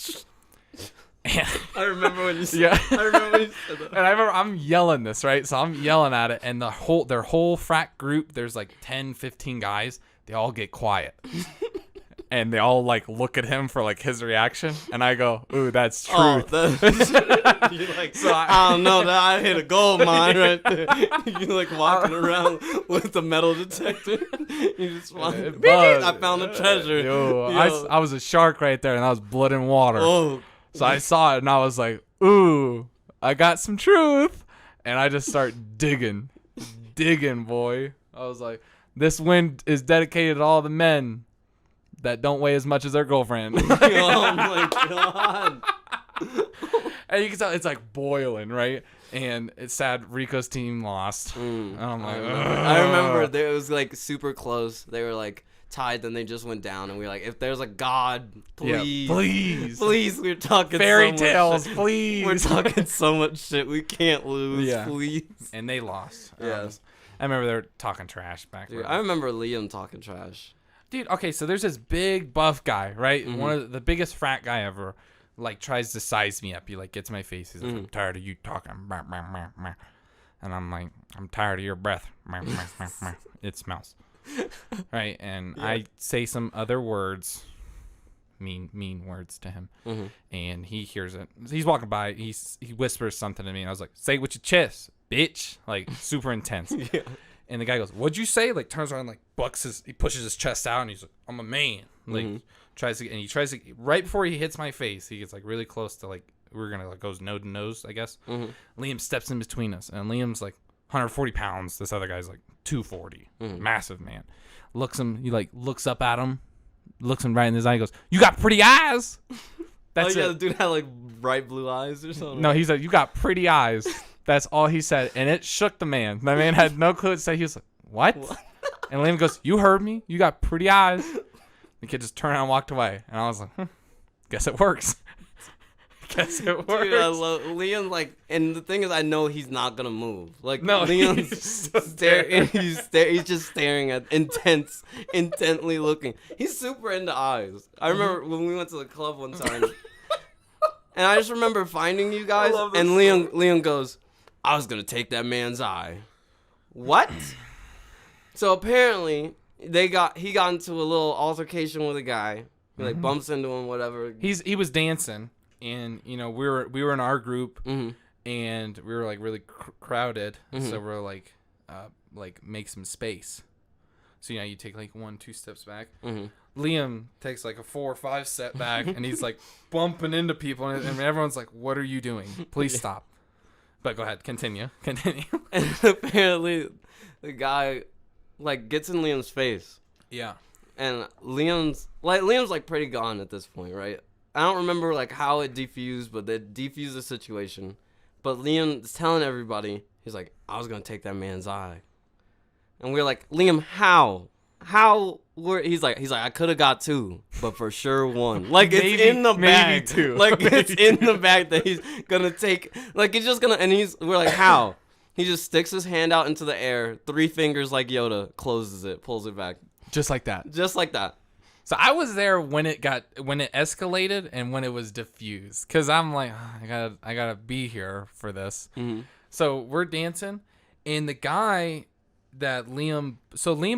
Speaker 2: I remember when you said that. I remember when you said that.
Speaker 1: And I remember I'm yelling this, right? So I'm yelling at it, and their whole frat group, there's like 10, 15 guys. They all get quiet. And they all like look at him for like his reaction, and I go, "Ooh, that's truth."
Speaker 2: You're like, so I don't know, that I hit a gold mine right there. You're like walking around with the metal detector. You just want, I found a treasure.
Speaker 1: Yo. I was a shark right there, and that was blood and water.
Speaker 2: Oh.
Speaker 1: So I saw it, and I was like, "Ooh, I got some truth," and I just start digging, boy. I was like, "This win is dedicated to all the men that don't weigh as much as their girlfriend."
Speaker 2: Oh my god!
Speaker 1: And you can tell it's like boiling, right? And it's sad Rico's team lost. And I'm like,
Speaker 2: I remember it was like super close. They were like tied, then they just went down, and we were like, if there's a god, please, please, we're talking
Speaker 1: fairy
Speaker 2: so
Speaker 1: tales,
Speaker 2: much
Speaker 1: please.
Speaker 2: We're talking so much shit, we can't lose, please.
Speaker 1: And they lost.
Speaker 2: Yeah.
Speaker 1: I remember they were talking trash back
Speaker 2: Dude,
Speaker 1: then.
Speaker 2: I remember Liam talking trash.
Speaker 1: Dude, okay, so there's this big buff guy, right? One of the biggest frat guy ever, like tries to size me up. He like gets in my face. He's like, I'm tired of you talking. And I'm like, I'm tired of your breath. It smells. Right? And I say some other words, mean words to him. And he hears it. He's walking by. He whispers something to me. And I was like, say it with your chest, bitch. Like, super intense. And the guy goes, what'd you say? Like, turns around, like, he pushes his chest out, and he's like, I'm a man. Like, tries to, right before he hits my face, he gets, like, really close to, like, we're going to, like, goes nose to nose, I guess. Liam steps in between us, and Liam's, like, 140 pounds. This other guy's, like, 240. Massive man. He, like, looks up at him, looks him right in his eye, and goes, you got pretty eyes. That's
Speaker 2: the dude had, like, bright blue eyes or something.
Speaker 1: No, he's like, you got pretty eyes. That's all he said, and it shook the man. The man had no clue what to say. He was like, what? And Liam goes, you heard me. You got pretty eyes. The kid just turned around and walked away. And I was like, guess it works. Guess it works.
Speaker 2: Dude, I love Liam, like, and the thing is, I know he's not going to move. Like,
Speaker 1: no,
Speaker 2: Liam's staring. He's just staring at, intently looking. He's super into eyes. I remember when we went to the club one time, and I just remember finding you guys, and Liam goes, I was going to take that man's eye. What? So apparently he got into a little altercation with a guy. He like bumps into him, whatever.
Speaker 1: He was dancing, and we were in our group, and we were like really crowded. So we're like make some space. So you take like 1-2 steps back. Liam takes like a 4 or 5 step back, and he's like bumping into people, and everyone's like, "What are you doing? Please stop." But go ahead, continue.
Speaker 2: And apparently, the guy like gets in Liam's face.
Speaker 1: Yeah.
Speaker 2: And Liam's like pretty gone at this point, right? I don't remember like how it defused, but they defused the situation. But Liam's telling everybody, he's like, I was gonna take that man's eye. And we're like, Liam, how? How where he's like I could have got 2, but for sure 1. Like it's
Speaker 1: Maybe-
Speaker 2: in the
Speaker 1: maybe
Speaker 2: bag.
Speaker 1: 2.
Speaker 2: Like it's in the bag that he's gonna take. Like he's just gonna, and we're like, how? He just sticks his hand out into the air, 3 fingers like Yoda, closes it, pulls it back,
Speaker 1: Just like that.
Speaker 2: just like that.
Speaker 1: So I was there when it escalated and when it was diffused, cause I'm like, I gotta be here for this.
Speaker 2: Mm-hmm.
Speaker 1: So we're dancing, and the guy that Liam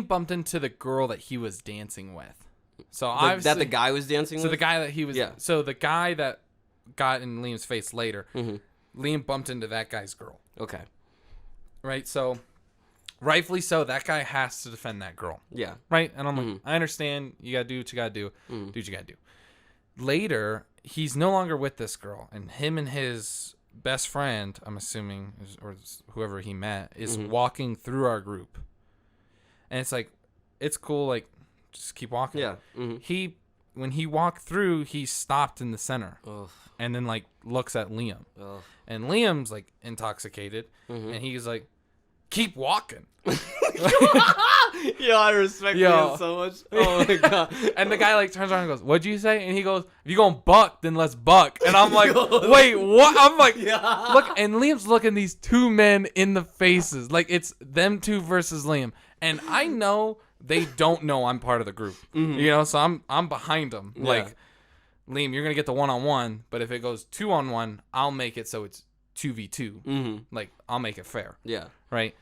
Speaker 1: bumped into the girl that he was dancing with. So obviously
Speaker 2: That the guy was dancing
Speaker 1: So
Speaker 2: with?
Speaker 1: the guy that he was,
Speaker 2: Yeah.
Speaker 1: So the guy that got in Liam's face later,
Speaker 2: Mm-hmm.
Speaker 1: Liam bumped into that guy's girl,
Speaker 2: Okay.
Speaker 1: right? So rightfully so, that guy has to defend that girl,
Speaker 2: Yeah.
Speaker 1: right? And I'm like,
Speaker 2: Mhm.
Speaker 1: I understand, you gotta do what you gotta do,
Speaker 2: Mhm.
Speaker 1: do what you gotta do. Later, he's no longer with this girl, and him and his best friend, I'm assuming, or whoever he met, is
Speaker 2: Mhm.
Speaker 1: walking through our group, and it's like, it's cool, like, just keep walking.
Speaker 2: Yeah. Mm-hmm.
Speaker 1: When he walked through, he stopped in the center
Speaker 2: Ugh.
Speaker 1: and then like looks at Liam,
Speaker 2: Ugh.
Speaker 1: and Liam's like intoxicated,
Speaker 2: Mhm.
Speaker 1: and he's like, keep walking.
Speaker 2: Yo, I respect
Speaker 1: Yo.
Speaker 2: you so much. Oh my god.
Speaker 1: And the guy like turns around and goes, what'd you say? And he goes, if you gonna buck, then let's buck. And I'm like, wait, what? I'm like,
Speaker 2: Yeah.
Speaker 1: look, and Liam's looking these 2 men in the faces. Like it's them 2 versus Liam. And I know they don't know I'm part of the group.
Speaker 2: Mhm.
Speaker 1: You know, so I'm behind them.
Speaker 2: Yeah.
Speaker 1: Like, Liam, you're gonna get the 1-on-1, but if it goes 2-on-1, I'll make it so it's 2v2.
Speaker 2: Mm-hmm.
Speaker 1: Like, I'll make it fair.
Speaker 2: Yeah.
Speaker 1: Right?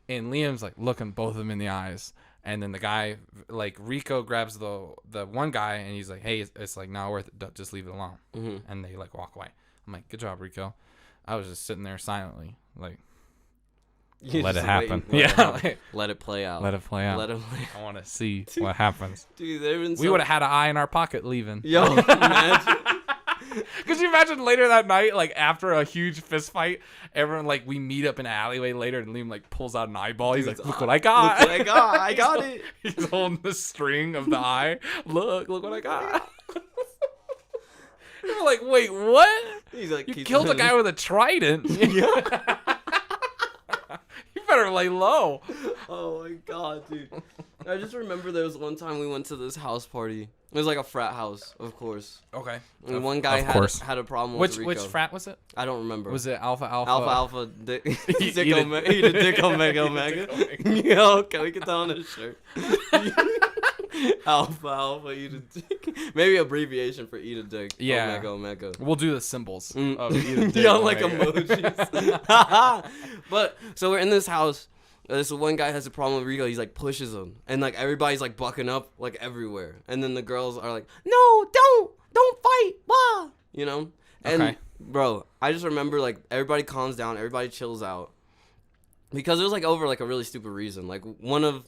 Speaker 1: And Liam's like looking both of them in the eyes, and then the guy, like Rico, grabs the one guy, and he's like, "Hey, it's like not worth it. Just leave it alone."
Speaker 2: Mm-hmm.
Speaker 1: And they like walk away. I'm like, "Good job, Rico." I was just sitting there silently, like, let it happen.
Speaker 2: Let it play out.
Speaker 1: Let it play out.
Speaker 2: Let it play
Speaker 1: I want to see what happens.
Speaker 2: Dude, they've been
Speaker 1: We would have had an eye in our pocket leaving.
Speaker 2: Yo, imagine.
Speaker 1: Could you imagine later that night, like after a huge fist fight, everyone like we meet up in an alleyway later, and Liam like pulls out an eyeball. He's
Speaker 2: Dude,
Speaker 1: like, "Look what I got!
Speaker 2: Look what I got! I got it!"
Speaker 1: He's holding the string of the eye. Look what I got! You're like, wait, what?
Speaker 2: He's like,
Speaker 1: You
Speaker 2: keep
Speaker 1: killed a
Speaker 2: running.
Speaker 1: guy with a trident.
Speaker 2: Yeah.
Speaker 1: You better lay low.
Speaker 2: Oh my god, dude. I just remember there was one time we went to this house party. It was like a frat house, of course.
Speaker 1: Okay.
Speaker 2: And one guy had a problem with Rico.
Speaker 1: Which frat was it?
Speaker 2: I don't remember.
Speaker 1: Was it Alpha?
Speaker 2: Alpha Dick
Speaker 1: Eat
Speaker 2: Dick
Speaker 1: a-
Speaker 2: Omega? Eat a Dick Omega. Yo, can we get that on a shirt? Alpha Eat a Dick. Maybe abbreviation for Eat a Dick.
Speaker 1: Yeah.
Speaker 2: Omega.
Speaker 1: We'll do the symbols.
Speaker 2: Mm.
Speaker 1: Of either dick
Speaker 2: Yeah,
Speaker 1: or
Speaker 2: like
Speaker 1: omega.
Speaker 2: emojis. But so we're in this house. This one guy has a problem with Rico. He's like pushes him, and like everybody's like bucking up like everywhere. And then the girls are like, "No, don't fight, wah!" You know. And
Speaker 1: Okay.
Speaker 2: bro, I just remember like everybody calms down, everybody chills out, because it was like over like a really stupid reason. Like one of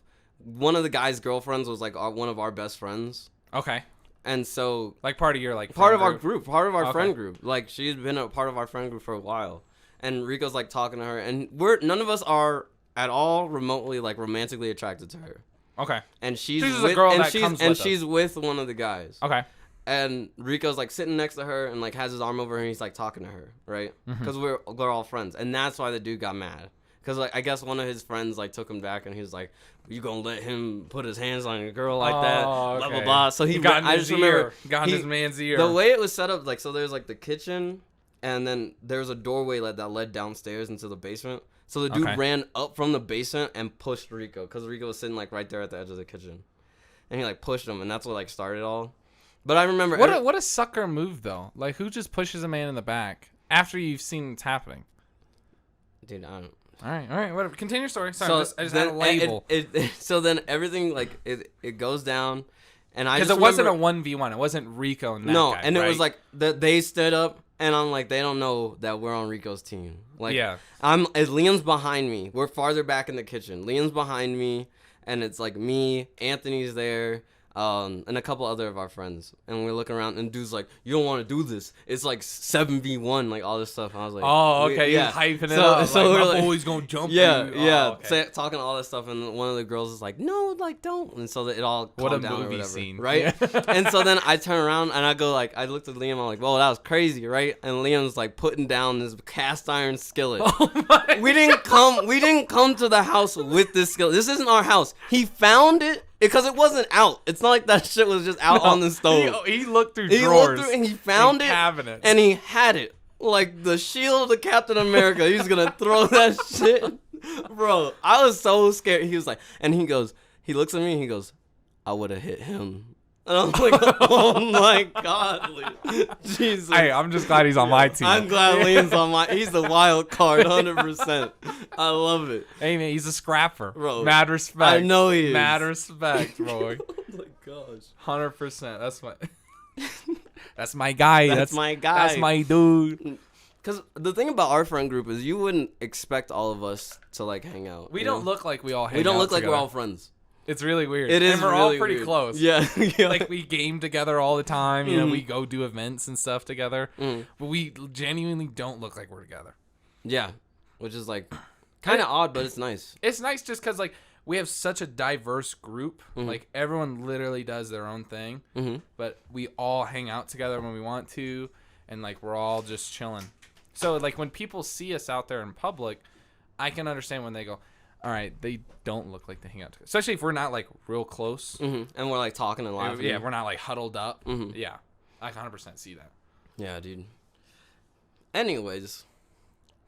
Speaker 2: the guy's girlfriends was like one of our best friends,
Speaker 1: Okay.
Speaker 2: and so
Speaker 1: Like part of your like
Speaker 2: part
Speaker 1: friend
Speaker 2: of our
Speaker 1: group?
Speaker 2: group, part of our
Speaker 1: Okay.
Speaker 2: friend group. Like she's been a part of our friend group for a while, and Rico's like talking to her, and none of us are at all remotely like romantically attracted to her,
Speaker 1: Okay.
Speaker 2: and she's
Speaker 1: She's just
Speaker 2: with,
Speaker 1: a girl
Speaker 2: and
Speaker 1: that
Speaker 2: she's
Speaker 1: comes
Speaker 2: and
Speaker 1: with us.
Speaker 2: she's with one of the guys,
Speaker 1: Okay.
Speaker 2: and Rico's like sitting next to her and like has his arm over her, and he's like talking to her, right? Because we're all friends, and that's why the dude got mad. Because like I guess one of his friends like took him back, and he was like, "You gonna let him put his hands on a girl like that?" Blah blah
Speaker 1: okay.
Speaker 2: blah. So he
Speaker 1: got in
Speaker 2: I
Speaker 1: his
Speaker 2: just remember
Speaker 1: ear. Got in
Speaker 2: he-
Speaker 1: his man's ear.
Speaker 2: the way it was set up, like, so there's like the kitchen, and then there's a doorway that led downstairs into the basement. So the dude
Speaker 1: Okay.
Speaker 2: ran up from the basement and pushed Rico, because Rico was sitting like right there at the edge of the kitchen, and he like pushed him, and that's what like started it all. But I remember
Speaker 1: What a sucker move though. Like who just pushes a man in the back after you've seen it's happening?
Speaker 2: dude, I don't.
Speaker 1: All right, whatever. Continue your story. Sorry, I just
Speaker 2: then
Speaker 1: had a label
Speaker 2: so then everything like it goes down, and I
Speaker 1: because
Speaker 2: just
Speaker 1: it wasn't a
Speaker 2: remember-
Speaker 1: 1v1. It wasn't Rico and that
Speaker 2: no,
Speaker 1: guy,
Speaker 2: and it was
Speaker 1: right?
Speaker 2: like they stood up, and I'm like, they don't know that we're on Rico's team. Like,
Speaker 1: Yeah.
Speaker 2: as Liam's behind me. We're farther back in the kitchen. Liam's behind me, and it's like me, Anthony's there, and a couple other of our friends, and we're looking around, and dude's like, "You don't want to do this. It's like 7v1, like all this stuff." And I was like,
Speaker 1: Oh, okay.
Speaker 2: yeah.
Speaker 1: You're hyping it
Speaker 2: So-
Speaker 1: up.
Speaker 2: so
Speaker 1: like,
Speaker 2: we're
Speaker 1: my
Speaker 2: like-
Speaker 1: boy's gonna jump.
Speaker 2: Yeah,
Speaker 1: you.
Speaker 2: yeah,
Speaker 1: Oh, okay.
Speaker 2: talking all this stuff, and one of the girls is like, "No, like don't," and so that it all
Speaker 1: What
Speaker 2: calmed
Speaker 1: a
Speaker 2: down or
Speaker 1: movie
Speaker 2: whatever,
Speaker 1: scene.
Speaker 2: right?
Speaker 1: Yeah.
Speaker 2: And so then I turn around and I go like, I looked at Liam, I'm like, "Whoa, that was crazy, right?" And Liam's like putting down this cast iron skillet.
Speaker 1: Oh my
Speaker 2: We didn't come to the house with this skillet. This isn't our house. He found it Because it wasn't out. It's not like that shit was just out on the stove.
Speaker 1: He looked through
Speaker 2: He
Speaker 1: drawers.
Speaker 2: looked through and he found it.
Speaker 1: Cabinets.
Speaker 2: And he had it. Like the shield of Captain America. He's going to throw that shit. Bro, I was so scared. He was like, and he goes, he looks at me and he goes, I would have hit him. And I'm like, oh my God, Lee. Jesus.
Speaker 1: Hey, I'm just glad he's on my team.
Speaker 2: I'm glad Liam's on my. He's the wild card, 100%. I love it.
Speaker 1: Hey man, he's a scrapper.
Speaker 2: Bro,
Speaker 1: Mad respect.
Speaker 2: I know he is.
Speaker 1: Mad respect, boy.
Speaker 2: Oh my gosh.
Speaker 1: 100%. That's my. That's my guy.
Speaker 2: That's my guy.
Speaker 1: That's my dude.
Speaker 2: Because the thing about our friend group is you wouldn't expect all of us to like hang out.
Speaker 1: We don't look like we all hang out.
Speaker 2: We don't look like
Speaker 1: together.
Speaker 2: we're all friends.
Speaker 1: It's really weird.
Speaker 2: It is
Speaker 1: and we're
Speaker 2: really
Speaker 1: all pretty
Speaker 2: weird.
Speaker 1: close.
Speaker 2: Yeah.
Speaker 1: Like we game together all the time. You know, we go do events and stuff together. But we genuinely don't look like we're together.
Speaker 2: Yeah. Which is like kind of odd, but it's nice.
Speaker 1: It's nice just because like we have such a diverse group. Like everyone literally does their own thing. But we all hang out together when we want to. And like we're all just chilling. So like when people see us out there in public, I can understand when they go, all right, they don't look like they hang out together. Especially if we're not like real close.
Speaker 2: And we're like talking and laughing.
Speaker 1: Yeah, we're not like huddled up. Yeah, I 100% see that.
Speaker 2: Yeah, dude. Anyways,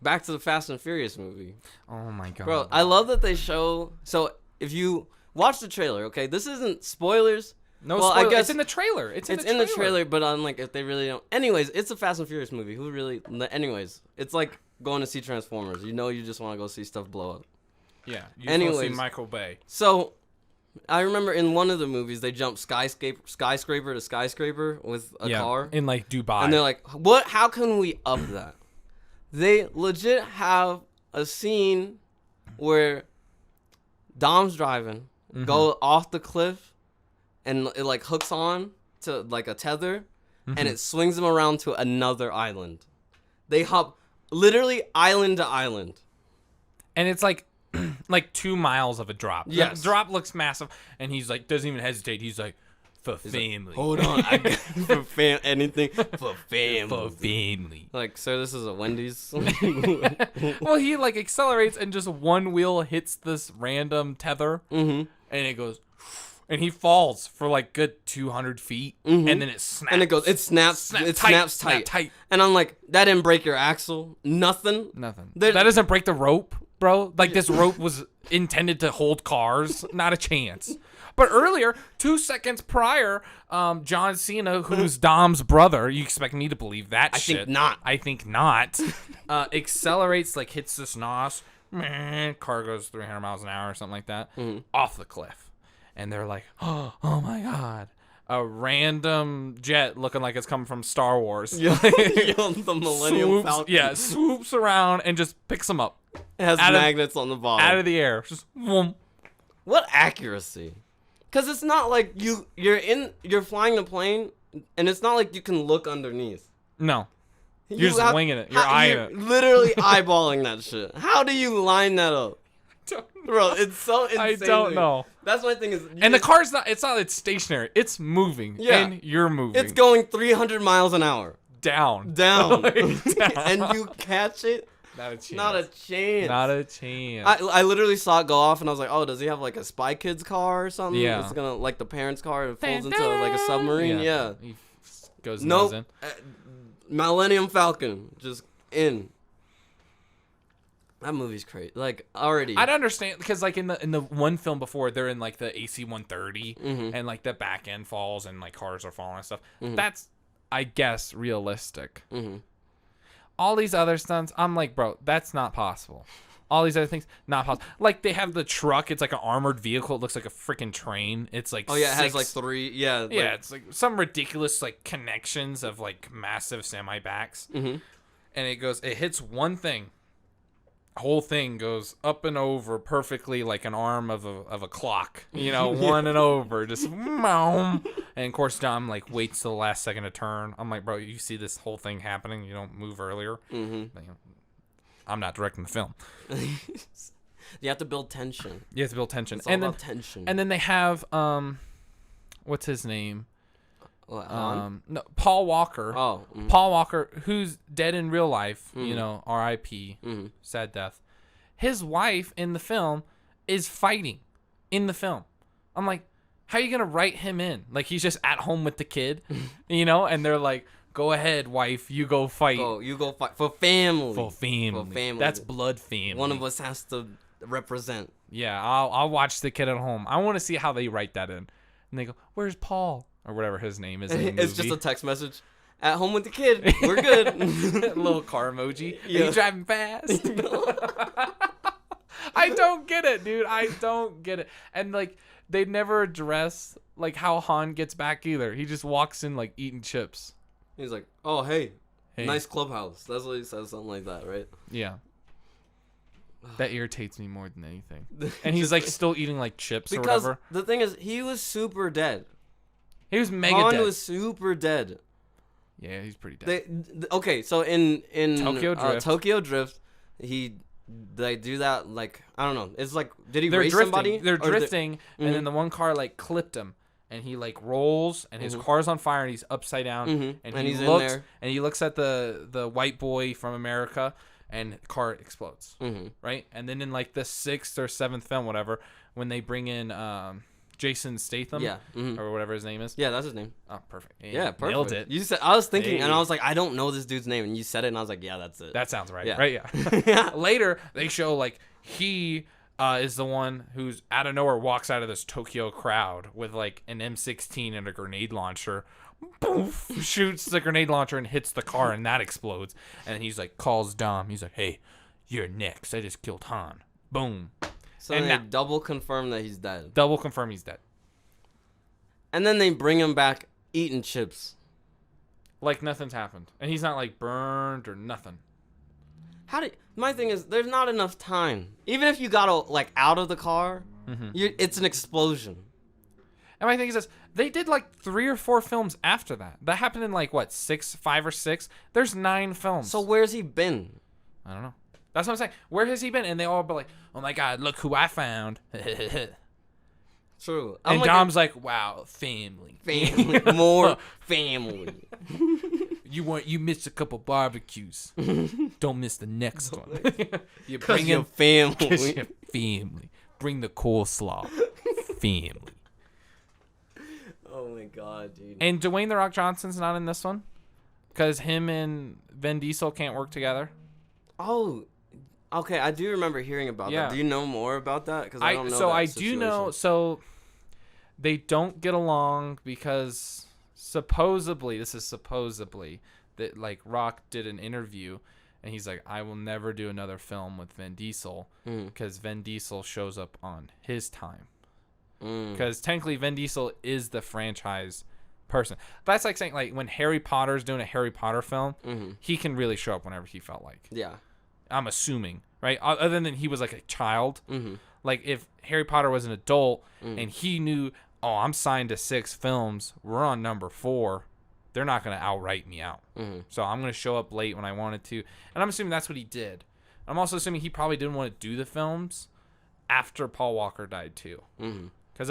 Speaker 2: back to the Fast and Furious movie.
Speaker 1: Oh my God.
Speaker 2: Bro, I love that they show. So if you watch the trailer, okay, this isn't spoilers.
Speaker 1: No,
Speaker 2: well,
Speaker 1: spoiler.
Speaker 2: I guess
Speaker 1: It's in the trailer. It's in
Speaker 2: the trailer, but I'm like, if they really don't. Anyways, it's a Fast and Furious movie. Who really? Anyways, it's like going to see Transformers. You know, you just want to go see stuff blow up.
Speaker 1: Yeah. You
Speaker 2: Anyways,
Speaker 1: see Michael Bay.
Speaker 2: So, I remember in one of the movies they jumped skyscraper to skyscraper with a car
Speaker 1: in like Dubai.
Speaker 2: and they're like, "What? How can we up that?" They legit have a scene where Dom's driving, go off the cliff, and it like hooks on to like a tether, and it swings them around to another island. They hop literally island to island,
Speaker 1: and it's like 2 miles of a drop.
Speaker 2: Yes.
Speaker 1: The drop looks massive, and he's like doesn't even hestate. He's like, for family.
Speaker 2: Like, hold on, I got for anything for family.
Speaker 1: For family.
Speaker 2: Like, sir, this is a Wendy's.
Speaker 1: Well, he like accelerates and just one wheel hits this random tether, and it goes, and he falls for like good 200 feet, and then it snaps.
Speaker 2: And it snaps tight. And I'm like, that didn't break your axle. Nothing.
Speaker 1: That doesn't break the rope, bro. Like this rope was intended to hold cars. Not a chance. But earlier, 2 seconds prior, John Cena, who's Dom's brother, you expect me to believe that shit. I think not. Accelerates, like hits this nos. Car goes 300 miles an hour or something like that. Off the cliff. And they're like, oh my God. A random jet looking like it's coming from Star Wars.
Speaker 2: The Millennium Falcon.
Speaker 1: Yeah, swoops around and just picks them up.
Speaker 2: It has magnets on the bottom.
Speaker 1: Out of the air. Just whoom.
Speaker 2: What accuracy. Because it's not like you're flying the plane, and it's not like you can look underneath.
Speaker 1: No. You're just winging it. You're eyeing it.
Speaker 2: Literally eyeballing that shit. How do you line that up? Bro, it's so insane.
Speaker 1: I don't know.
Speaker 2: That's my thing is...
Speaker 1: And the car's not, it's stationary. It's moving.
Speaker 2: Yeah.
Speaker 1: And you're moving.
Speaker 2: It's going 300 miles an hour.
Speaker 1: Down.
Speaker 2: Down.
Speaker 1: Down.
Speaker 2: And you catch it?
Speaker 1: Not a chance.
Speaker 2: Not a chance.
Speaker 1: Not a chance.
Speaker 2: I literally saw it go off, and I was like, oh, does he have like a Spy Kids car or something?
Speaker 1: Yeah.
Speaker 2: It's gonna, like the parents' car, it folds into like a submarine? Yeah.
Speaker 1: He goes
Speaker 2: Nope.
Speaker 1: in.
Speaker 2: Millennium Falcon. Just in. That movie's crazy. Like, already.
Speaker 1: I'd understand, because like in the one film before, they're in like the AC-130, and like the back end falls, and like cars are falling and stuff. That's, I guess, realistic. All these other stunts, I'm like, bro, that's not possible. All these other things, not possible. Like, they have the truck. It's like an armored vehicle. It looks like a freaking train. It's like
Speaker 2: it has like 3. Yeah.
Speaker 1: Yeah, it's like some ridiculous like connections of like massive semi-backs. And it hits one thing. Whole thing goes up and over perfectly like an arm of a clock, you know, one and over, just and of course Dom like waits till the last second to turn. I'm like, bro, you see this whole thing happening, you don't move earlier. I'm not directing the film.
Speaker 2: You have to build tension.
Speaker 1: You have to build tension.
Speaker 2: It's all about tension.
Speaker 1: And then they have what's his name?
Speaker 2: No,
Speaker 1: Paul Walker.
Speaker 2: Oh,
Speaker 1: Paul Walker, who's dead in real life, you know, R.I.P. Sad death. His wife in the film is fighting in the film. I'm like, How are you gonna write him in? Like he's just at home with the kid, and they're like, "Go ahead, wife, you go fight."
Speaker 2: You go fight for family.
Speaker 1: For family. That's blood family.
Speaker 2: One of us has to represent.
Speaker 1: Yeah, I'll watch the kid at home. I want to see how they write that in. And they go, "Where's Paul?" Or whatever his name is in the movie.
Speaker 2: It's just a text message. At home with the kid. We're good.
Speaker 1: A little car emoji. Yeah. Are you driving fast? I don't get it, dude. I don't get it. And like they never address like how Han gets back either. He just walks in like eating chips.
Speaker 2: He's like, "Oh, hey. Nice clubhouse." That's what he says, something like that, right?
Speaker 1: Yeah. That irritates me more than anything. And he's like still eating like chips or whatever.
Speaker 2: The thing is, he was super dead.
Speaker 1: He was mega
Speaker 2: Han
Speaker 1: dead.
Speaker 2: was super dead.
Speaker 1: Yeah, he's pretty dead.
Speaker 2: Okay, so in
Speaker 1: Tokyo Drift,
Speaker 2: they do that like I don't know. It's like did he
Speaker 1: they're
Speaker 2: race
Speaker 1: drifting.
Speaker 2: somebody?
Speaker 1: They're drifting, and then the one car like clipped him, and he like rolls, and his car's on fire, and he's upside down, and he's looks, in there, and he looks at the white boy from America, and the car explodes, right? And then in like the 6th or 7th film, whatever, when they bring in Jason Statham, or whatever his name is.
Speaker 2: Yeah, that's his name.
Speaker 1: Oh, perfect.
Speaker 2: Yeah, perfect.
Speaker 1: Nailed it.
Speaker 2: You said I was thinking, and I was like, I don't know this dude's name, and you said it, and I was like, yeah, that's it.
Speaker 1: That sounds right.
Speaker 2: Yeah.
Speaker 1: Right? Yeah. Later, they show like he is the one who's out of nowhere walks out of this Tokyo crowd with like an M16 and a grenade launcher. Poof, shoots the grenade launcher and hits the car, and that explodes. And he's like, calls Dom. He's like, "Hey, you're next. I just killed Han." Boom.
Speaker 2: So and they double confirm that he's dead.
Speaker 1: Double confirm he's dead.
Speaker 2: And then they bring him back eating chips.
Speaker 1: Like nothing's happened. And he's not like burned or nothing.
Speaker 2: My thing is, there's not enough time. Even if you got like out of the car, it's an explosion.
Speaker 1: And my thing is this, they did like 3 or 4 films after that. That happened in like what, 5 or 6? There's 9 films.
Speaker 2: So where's he been?
Speaker 1: I don't know. That's what I'm saying. Where has he been? And they all be like, "Oh my God, look who I found."
Speaker 2: True.
Speaker 1: And like Dom's like, "Wow, family.
Speaker 2: More family."
Speaker 1: You missed a couple barbecues. Don't miss the next one. You
Speaker 2: bring your family.
Speaker 1: Your family. Bring the coleslaw. Family.
Speaker 2: Oh my God, dude.
Speaker 1: And Dwayne "The Rock" Johnson's not in this one because him and Vin Diesel can't work together.
Speaker 2: Oh. Okay, I do remember hearing about that. Do you know more about that? Because I don't know. So I do know.
Speaker 1: So they don't get along because supposedly that like Rock did an interview and he's like, "I will never do another film with Vin Diesel because Vin Diesel shows up on his time." Because technically Vin Diesel is the franchise person. But that's like saying like when Harry Potter's doing a Harry Potter film, he can really show up whenever he felt like.
Speaker 2: Yeah.
Speaker 1: I'm assuming, right? Other than he was like a child. Like if Harry Potter was an adult and he knew, "Oh, I'm signed to 6 films. We're on number 4. They're not going to outright me out. So I'm going to show up late when I wanted to." And I'm assuming that's what he did. I'm also assuming he probably didn't want to do the films after Paul Walker died too. Because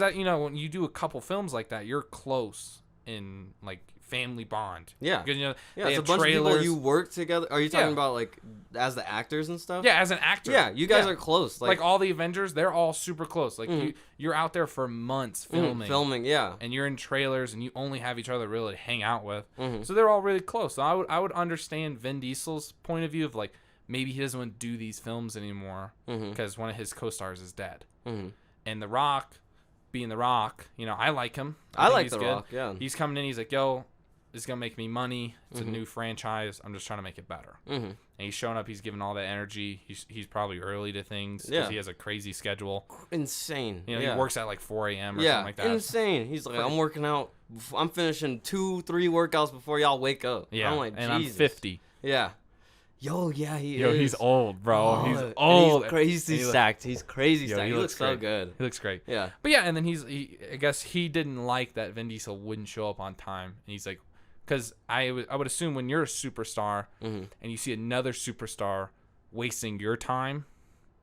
Speaker 1: when you do a couple films like that, you're close in like family bond.
Speaker 2: Yeah.
Speaker 1: Because
Speaker 2: it's a bunch of people you work together. Are you talking about like as the actors and stuff?
Speaker 1: Yeah, as an actor.
Speaker 2: Yeah, you guys are close.
Speaker 1: Like all the Avengers, they're all super close. Like you're out there for months filming.
Speaker 2: Yeah.
Speaker 1: And you're in trailers and you only have each other really to hang out with. So they're all really close. So I would understand Vin Diesel's point of view of like maybe he doesn't want to do these films anymore because one of his co-stars is dead. And The Rock, being The Rock, I like him.
Speaker 2: I like The Rock, yeah.
Speaker 1: He's coming in, he's like, "Yo, this is going to make me money. It's a new franchise. I'm just trying to make it better." And he's showing up. He's giving all that energy. He's probably early to things because he has a crazy schedule.
Speaker 2: Insane.
Speaker 1: He works at like 4 a.m. or something like that.
Speaker 2: Insane. He's like, "I'm working out. I'm finishing 2-3 workouts before y'all wake up."
Speaker 1: Yeah,
Speaker 2: I'm like,
Speaker 1: and
Speaker 2: Jesus.
Speaker 1: I'm 50.
Speaker 2: Yeah. He is.
Speaker 1: He's old, bro. He's old.
Speaker 2: He's crazy stacked. He's crazy stacked. He looks so good.
Speaker 1: He looks great.
Speaker 2: Yeah.
Speaker 1: But yeah, and then I guess he didn't like that Vin Diesel wouldn't show up on time. And he's like, because I would assume when you're a superstar and you see another superstar wasting your time,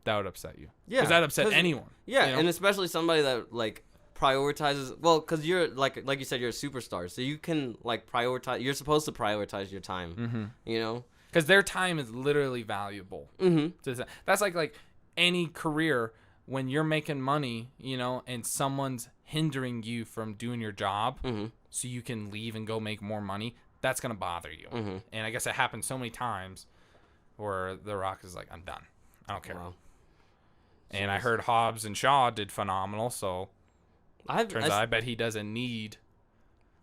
Speaker 1: that would upset you. Yeah. Because that upset anyone.
Speaker 2: Yeah, and especially somebody that like prioritizes. Well, because you're like you said, you're a superstar, so you can like prioritize. You're supposed to prioritize your time. Because
Speaker 1: their time is literally valuable. That's like any career. when you're making money, you know, and someone's hindering you from doing your job so you can leave and go make more money, that's going to bother you. And I guess it happens so many times where The Rock is like, I'm done. I don't care. Wow. And I heard Hobbs and Shaw did phenomenal, so turns out I bet he doesn't need.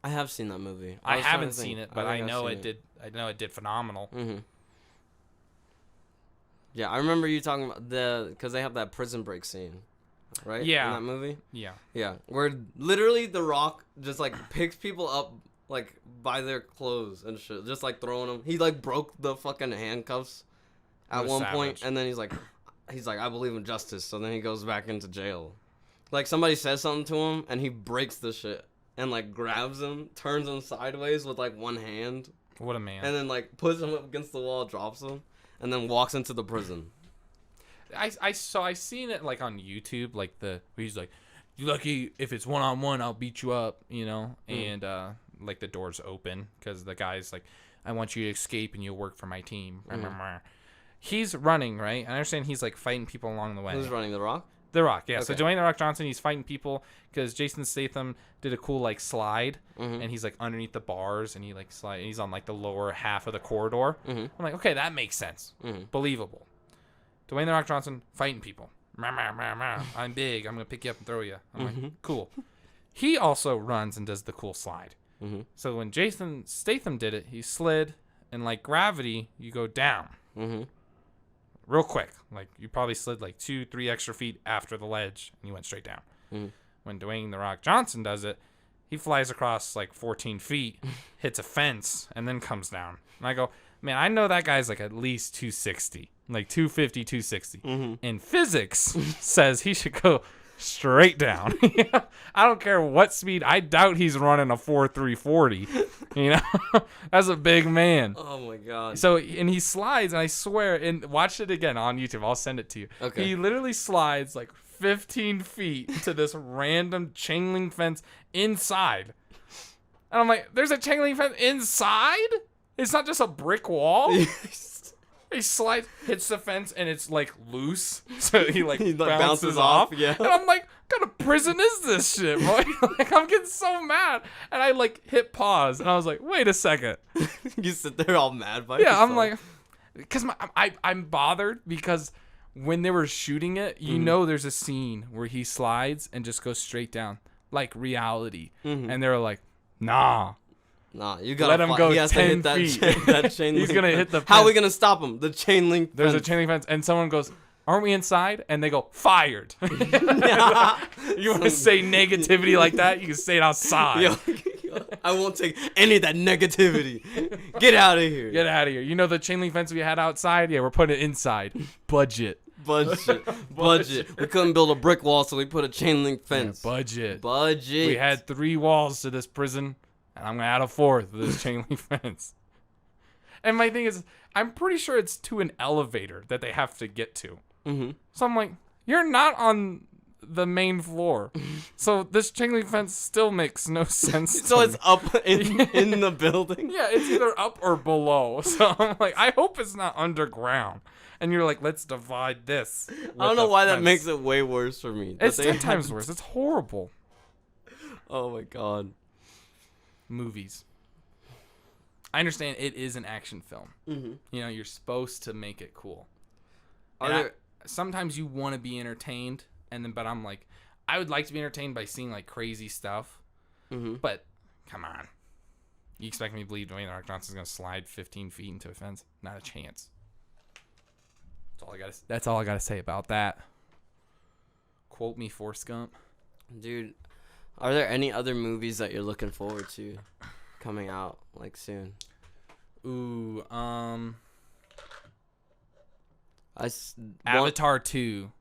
Speaker 2: I have seen that movie.
Speaker 1: I haven't seen it, but I know it did. I know it did phenomenal.
Speaker 2: Yeah, I remember you talking about because they have that prison break scene, right?
Speaker 1: Yeah.
Speaker 2: In that movie.
Speaker 1: Yeah.
Speaker 2: Yeah, where literally The Rock just like picks people up like by their clothes and shit, just like throwing them. He like broke the fucking handcuffs at one point, and then he's like, I believe in justice. So then he goes back into jail. Like somebody says something to him, and he breaks the shit and like grabs him, turns him sideways with like one hand.
Speaker 1: What a man!
Speaker 2: And then like puts him up against the wall, drops him, and then walks into the prison.
Speaker 1: I seen it like on YouTube, like he's like, "You lucky if it's 1-on-1, I'll beat you up," you know, and like the doors open because the guy's like, "I want you to escape and you'll work for my team." He's running, right? I understand he's like fighting people along the way.
Speaker 2: Who's running? The Rock?
Speaker 1: The Rock, yeah. Okay. So Dwayne The Rock Johnson, he's fighting people because Jason Statham did a cool like slide, and he's like underneath the bars, and he like slide. And he's on like the lower half of the corridor. I'm like, okay, that makes sense, believable. Dwayne The Rock Johnson fighting people. I'm big. I'm gonna pick you up and throw you. I'm like, cool. He also runs and does the cool slide. So when Jason Statham did it, he slid, and like gravity, you go down. Real quick. Like, you probably slid like 2-3 extra feet after the ledge, and you went straight down. When Dwayne The Rock Johnson does it, he flies across like 14 feet, hits a fence, and then comes down. And I go, man, I know that guy's like at least 260. Like 250, 260. And physics says he should go straight down. I don't care what speed. I doubt he's running a 4.340. You know, that's a big man.
Speaker 2: Oh my god.
Speaker 1: So and he slides, and I swear, and watch it again on YouTube. I'll send it to you.
Speaker 2: Okay.
Speaker 1: He literally slides like 15 feet to this random chain link fence inside. And I'm like, there's a chain link fence inside? It's not just a brick wall. He slides, hits the fence, and it's like loose, so he like bounces off.
Speaker 2: Yeah.
Speaker 1: And I'm like, what kind of prison is this shit, boy? Like, I'm getting so mad, and I like hit pause, and I was like, wait a second.
Speaker 2: You sit there all mad by yourself.
Speaker 1: I'm like, because I'm bothered because when they were shooting it, you know, there's a scene where he slides and just goes straight down, like reality, and they were like, nah.
Speaker 2: Nah, you gotta
Speaker 1: let him go 10
Speaker 2: feet.
Speaker 1: feet.
Speaker 2: That chain
Speaker 1: He's
Speaker 2: link
Speaker 1: gonna
Speaker 2: fence.
Speaker 1: hit the fence.
Speaker 2: How are we gonna stop him? The chain link
Speaker 1: There's
Speaker 2: fence.
Speaker 1: a chain link fence, and someone goes, aren't we inside? And they go, fired. You want to say negativity like that? You can say it outside.
Speaker 2: Yo, I won't take any of that negativity. Get out of here.
Speaker 1: Get out of here. You know the chain link fence we had outside? Yeah, we're putting it inside. Budget.
Speaker 2: Budget. We couldn't build a brick wall, so we put a chain link fence.
Speaker 1: Yeah, budget.
Speaker 2: We
Speaker 1: had 3 walls to this prison, and I'm going to add a 4th with this chain link fence. And my thing is, I'm pretty sure it's to an elevator that they have to get to. So I'm like, you're not on the main floor. So this chain link fence still makes no sense.
Speaker 2: So it's up in the building?
Speaker 1: Yeah, it's either up or below. So I'm like, I hope it's not underground. And you're like, let's divide this.
Speaker 2: I don't know why that makes it way worse for me.
Speaker 1: It's 10 times worse. It's horrible.
Speaker 2: Oh my god.
Speaker 1: Movies. I understand it is an action film. You know, you're supposed to make it cool. Sometimes you want to be entertained, but I'm like, I would like to be entertained by seeing like crazy stuff. But come on, you expect me to believe Dwayne The Rock Johnson's gonna slide 15 feet into a fence? Not a chance. That's all I gotta say about that. Quote me, Forrest Gump.
Speaker 2: Dude, are there any other movies that you're looking forward to coming out like soon?
Speaker 1: Ooh,
Speaker 2: Avatar
Speaker 1: 2.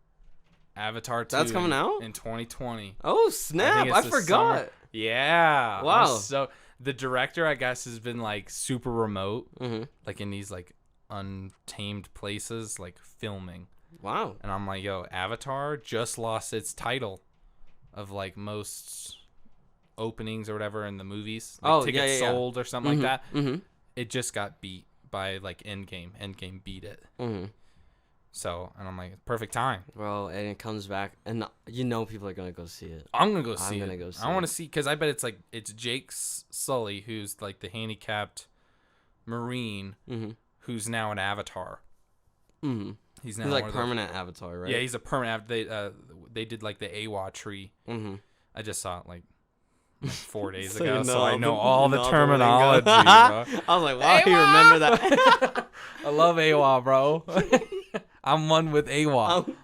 Speaker 1: Avatar 2.
Speaker 2: That's coming out
Speaker 1: in 2020.
Speaker 2: Oh snap! I forgot.
Speaker 1: Summer. Yeah.
Speaker 2: Wow.
Speaker 1: So the director, I guess, has been like super remote, like in these like untamed places, like filming.
Speaker 2: Wow.
Speaker 1: And I'm like, yo, Avatar just lost its title of like most openings or whatever in the movies. Like tickets sold or something like that. It just got beat by like Endgame. Endgame beat it. So, and I'm like, perfect time.
Speaker 2: Bro, and it comes back, and people are gonna go see it.
Speaker 1: I'm gonna go see
Speaker 2: I'm
Speaker 1: it.
Speaker 2: gonna go see
Speaker 1: I want
Speaker 2: it.
Speaker 1: to see because I bet it's Jake Sully, who's like the handicapped Marine, who's now an Avatar.
Speaker 2: Mm-hmm.
Speaker 1: He's now
Speaker 2: He's like
Speaker 1: one of
Speaker 2: permanent avatar, right?
Speaker 1: Yeah, he's a permanent. They did like the A.W.A. tree.
Speaker 2: Mm-hmm.
Speaker 1: I just saw it like 4 days
Speaker 2: So
Speaker 1: ago,
Speaker 2: you
Speaker 1: so
Speaker 2: know
Speaker 1: I know
Speaker 2: the-
Speaker 1: all
Speaker 2: you
Speaker 1: the
Speaker 2: know the
Speaker 1: terminology,
Speaker 2: lingo.
Speaker 1: bro.
Speaker 2: I was like, wow, you remember that?
Speaker 1: I love A.W.A., bro. I'm one with A.W.A.
Speaker 2: Um,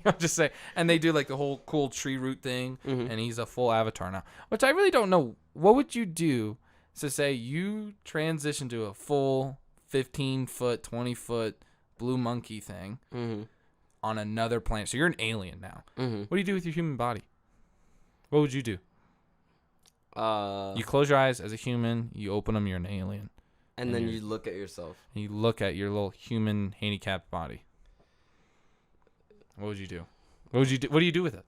Speaker 1: I'm just saying. And they do like the whole cool tree root thing,
Speaker 2: Mhm.
Speaker 1: and he's a full avatar now, which I really don't know. What would you do to say you transition to a full 15-foot, 20-foot blue monkey thing
Speaker 2: Mhm.
Speaker 1: on another planet? So you're an alien now.
Speaker 2: Mhm.
Speaker 1: What do you do with your human body? What would you do?
Speaker 2: Uh,
Speaker 1: You close your eyes as a human, you open them, you're an alien.
Speaker 2: and then you look at yourself.
Speaker 1: And you look at your little human handicapped body. What would you do? What would you do? What do you do with it?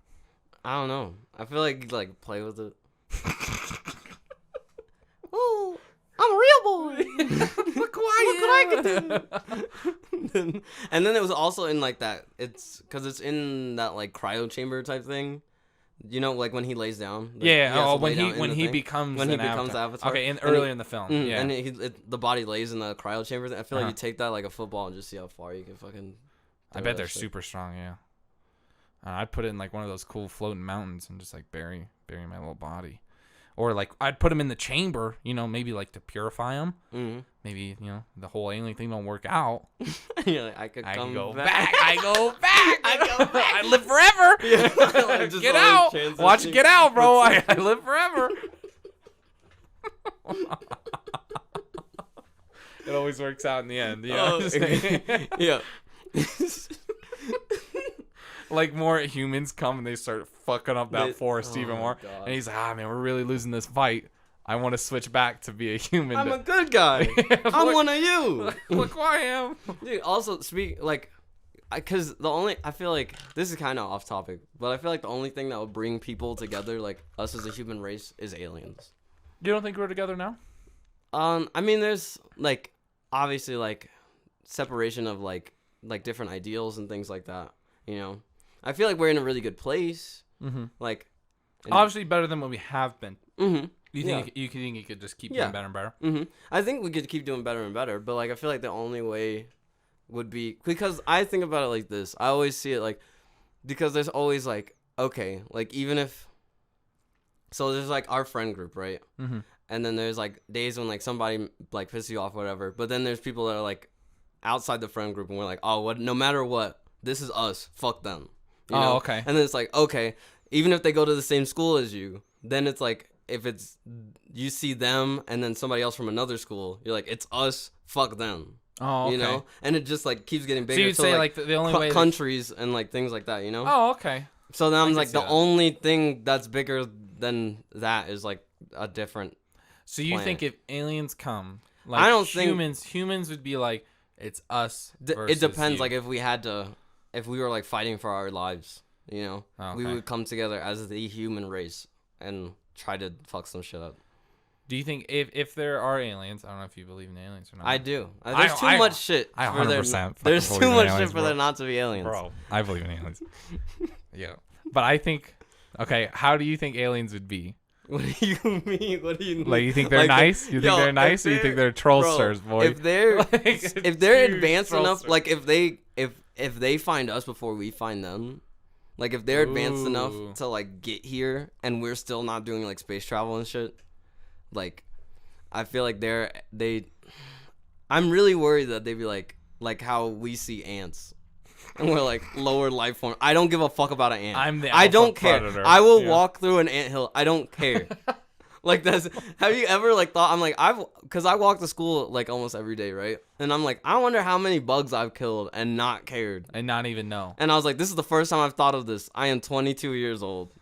Speaker 2: I don't know. I feel like you play with it. Oh, I'm a real boy.
Speaker 1: Look what I
Speaker 2: can do. And then it was also in like that. It's because it's in that like cryo chamber type thing. You know, like when he lays down. Like,
Speaker 1: Yeah.
Speaker 2: he has
Speaker 1: Oh,
Speaker 2: to lay down in
Speaker 1: when
Speaker 2: the
Speaker 1: he
Speaker 2: thing.
Speaker 1: becomes
Speaker 2: When he
Speaker 1: an
Speaker 2: becomes
Speaker 1: avatar.
Speaker 2: Avatar.
Speaker 1: Okay,
Speaker 2: And
Speaker 1: earlier
Speaker 2: he-
Speaker 1: in the film.
Speaker 2: Mm,
Speaker 1: Yeah.
Speaker 2: And the body lays in the cryo chamber. I feel like
Speaker 1: Uh-huh.
Speaker 2: you take that like a football and just see how far you can fucking.
Speaker 1: I
Speaker 2: throw
Speaker 1: bet
Speaker 2: that
Speaker 1: they're
Speaker 2: shit.
Speaker 1: super strong. Yeah. I'd put it in like one of those cool floating mountains and just like bury my little body, or like I'd put him in the chamber. Maybe like to purify him.
Speaker 2: Mm-hmm.
Speaker 1: Maybe the whole alien thing don't work out.
Speaker 2: You're like, I could
Speaker 1: I
Speaker 2: come
Speaker 1: can go
Speaker 2: back.
Speaker 1: back. I go back.
Speaker 2: I go back.
Speaker 1: I live forever.
Speaker 2: Yeah. Just
Speaker 1: Get
Speaker 2: always
Speaker 1: out.
Speaker 2: transitioning.
Speaker 1: Watch Get Out, bro. I live forever. It always works out in the end.
Speaker 2: Yeah.
Speaker 1: Like more humans come and they start fucking up that forest even more.
Speaker 2: God.
Speaker 1: And he's like, man, we're really losing this fight. I want to switch back to be a human.
Speaker 2: I'm a good guy. I'm one of you.
Speaker 1: Look who I am.
Speaker 2: Dude, also because I feel like this is kind of off topic, but I feel like the only thing that will bring people together, like us as a human race, is aliens.
Speaker 1: You don't think we're together now?
Speaker 2: I mean, there's like obviously like separation of like different ideals and things like that. I feel like we're in a really good place.
Speaker 1: Mm-hmm.
Speaker 2: Like,
Speaker 1: Obviously better than what we have been.
Speaker 2: Mm-hmm.
Speaker 1: You think you think you could just keep doing better and better?
Speaker 2: Mm-hmm. I think we could keep doing better and better, but like I feel like the only way would be because I think about it like this. I always see it like because there's always like okay, like even if so there's like our friend group, right?
Speaker 1: Mm-hmm.
Speaker 2: And then there's like days when like somebody like pisses you off or whatever, but then there's people that are like outside the friend group and we're like, oh, what? No matter what, this is us. Fuck them. You know?
Speaker 1: Okay.
Speaker 2: And then it's like okay, even if they go to the same school as you, then it's like. If it's you see them and then somebody else from another school, you're like, it's us, fuck them.
Speaker 1: Oh, okay.
Speaker 2: You know? And it just like keeps getting bigger.
Speaker 1: So you'd say like the only way
Speaker 2: countries and like things like that, you know?
Speaker 1: Oh, okay.
Speaker 2: So then I'm like
Speaker 1: see
Speaker 2: the
Speaker 1: that.
Speaker 2: only thing that's bigger than that is like a different
Speaker 1: So you
Speaker 2: planet.
Speaker 1: think if aliens come, like
Speaker 2: I don't think-
Speaker 1: humans would be like, it's us.
Speaker 2: it
Speaker 1: versus
Speaker 2: depends
Speaker 1: you.
Speaker 2: like if we were like fighting for our lives, you know?
Speaker 1: Oh,
Speaker 2: We
Speaker 1: okay.
Speaker 2: would come together as the human race and try to fuck some shit up.
Speaker 1: Do you think if there are aliens, I don't know if you believe in aliens or not.
Speaker 2: I do. There's too much shit.
Speaker 1: I
Speaker 2: for there-
Speaker 1: 100% fucking
Speaker 2: There's
Speaker 1: believe
Speaker 2: too
Speaker 1: in
Speaker 2: much
Speaker 1: aliens,
Speaker 2: shit for
Speaker 1: bro.
Speaker 2: there not to be aliens.
Speaker 1: Bro, I believe in aliens. Yeah. But I think, okay, how do you think aliens would be?
Speaker 2: What do you mean? What do you mean?
Speaker 1: Like, you think they're nice? You think they're nice, or you think they're trollsters, boy?
Speaker 2: If they're
Speaker 1: Like,
Speaker 2: if they're
Speaker 1: huge
Speaker 2: advanced enough,
Speaker 1: trollsters.
Speaker 2: like if they find us before we find them, like if they're advanced enough
Speaker 1: Ooh.
Speaker 2: to like get here and we're still not doing like space travel and shit, like I feel like I'm really worried that they'd be like how we see ants. And we're like lower life form. I don't give a fuck about an ant.
Speaker 1: I'm the
Speaker 2: I
Speaker 1: alpha
Speaker 2: don't care.
Speaker 1: predator.
Speaker 2: I will
Speaker 1: Yeah.
Speaker 2: walk through an anthill. I don't care. Like that's. Have you ever like thought? I'm like because I walk to school like almost every day, right? And I'm like, I wonder how many bugs I've killed and not cared.
Speaker 1: And not even know.
Speaker 2: And I was like, this is the first time I've thought of this. I am 22 years old.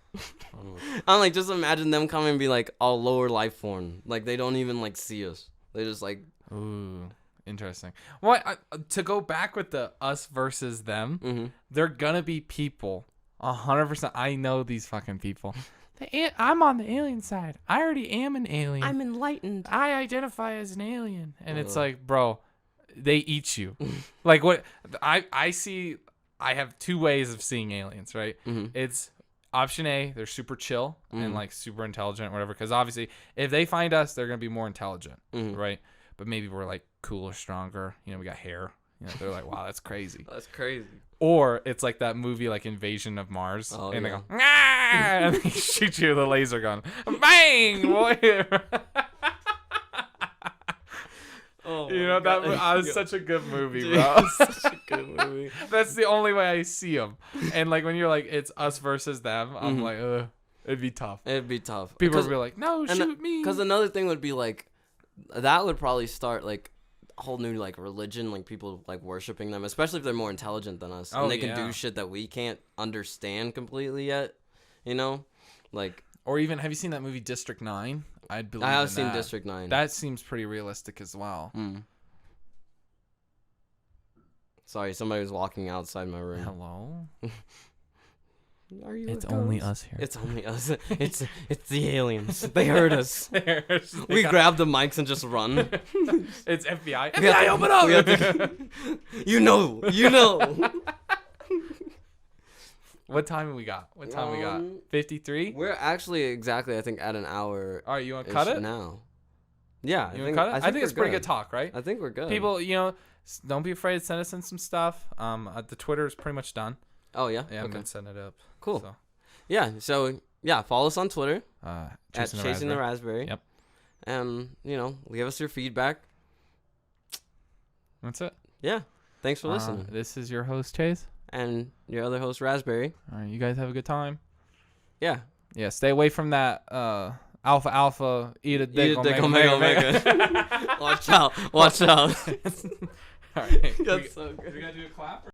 Speaker 2: I'm like, just imagine them coming and be like, all lower life form. Like they don't even like see us. They just like.
Speaker 1: Ooh, interesting. Well, to go back with the us versus them,
Speaker 2: Mm-hmm.
Speaker 1: they're gonna be people. 100%. I know these fucking people. I'm on the alien side. I already am an alien.
Speaker 2: enlightened.
Speaker 1: I identify as an alien, and it's like, bro, they eat you. Like what? I see I have two ways of seeing aliens, right?
Speaker 2: Mm-hmm.
Speaker 1: It's option A, they're super chill
Speaker 2: Mm-hmm.
Speaker 1: and like super intelligent, whatever. Because obviously, if they find us, they're gonna be more intelligent,
Speaker 2: Mm-hmm.
Speaker 1: right? But maybe we're like cooler, stronger. You know, we got hair. You know, they're like, wow, that's crazy.
Speaker 2: That's crazy.
Speaker 1: Or it's like that movie, like Invasion of Mars,
Speaker 2: Oh,
Speaker 1: and
Speaker 2: yeah.
Speaker 1: they go, "Ah!" and they shoot you with a laser gun, bang, boy.
Speaker 2: Oh,
Speaker 1: You know,
Speaker 2: my
Speaker 1: that
Speaker 2: God.
Speaker 1: was such a good movie,
Speaker 2: Dude,
Speaker 1: bro.
Speaker 2: it's such a good movie.
Speaker 1: That's the only way I see them. And like when you're like, it's us versus them, I'm
Speaker 2: Mhm.
Speaker 1: like, ugh, it'd be tough.
Speaker 2: It'd be tough.
Speaker 1: People would be like, no, shoot me.
Speaker 2: Because another thing would be like, that would probably start like a whole new like religion, like people like worshiping them, especially if they're more intelligent than us
Speaker 1: Oh,
Speaker 2: and they can
Speaker 1: yeah.
Speaker 2: do shit that we can't understand completely yet. You know, like
Speaker 1: Or even, have you seen that movie District 9? I'd believe
Speaker 2: I have
Speaker 1: in
Speaker 2: seen
Speaker 1: that.
Speaker 2: District 9.
Speaker 1: That seems pretty realistic as well.
Speaker 2: Mm. Sorry, somebody was walking outside my room.
Speaker 1: Hello?
Speaker 2: Are you?
Speaker 1: It's
Speaker 2: a
Speaker 1: only
Speaker 2: ghost?
Speaker 1: us here.
Speaker 2: It's only us. It's the aliens. They heard us.
Speaker 1: They
Speaker 2: We
Speaker 1: got-
Speaker 2: grab the mics and just run.
Speaker 1: It's FBI.
Speaker 2: We have
Speaker 1: FBI,
Speaker 2: to-
Speaker 1: open up!
Speaker 2: we have to- you know.
Speaker 1: What time we got? What time we got? 53?
Speaker 2: We're actually exactly, I think, at an hour.
Speaker 1: All right, you want to cut it?
Speaker 2: now? Yeah,
Speaker 1: You want to cut it? I think
Speaker 2: we're
Speaker 1: it's pretty good talk, right?
Speaker 2: I think we're good.
Speaker 1: People, you know, don't be afraid to send us in some stuff. The Twitter is pretty much done.
Speaker 2: Oh yeah.
Speaker 1: Yeah, I've
Speaker 2: Okay.
Speaker 1: been setting it up.
Speaker 2: Cool.
Speaker 1: So,
Speaker 2: Yeah. So yeah, follow us on Twitter
Speaker 1: at
Speaker 2: at Chasing the Raspberry.
Speaker 1: Yep.
Speaker 2: And give us your feedback.
Speaker 1: That's it.
Speaker 2: Yeah. Thanks for listening.
Speaker 1: This is your host, Chase.
Speaker 2: And your other host, Rasberry.
Speaker 1: All right, you guys have a good time.
Speaker 2: Yeah.
Speaker 1: Yeah, stay away from that alpha, eat a dick,
Speaker 2: Omega. Watch out. Watch out.
Speaker 1: All right.
Speaker 2: That's so good.
Speaker 1: We gotta do a clap.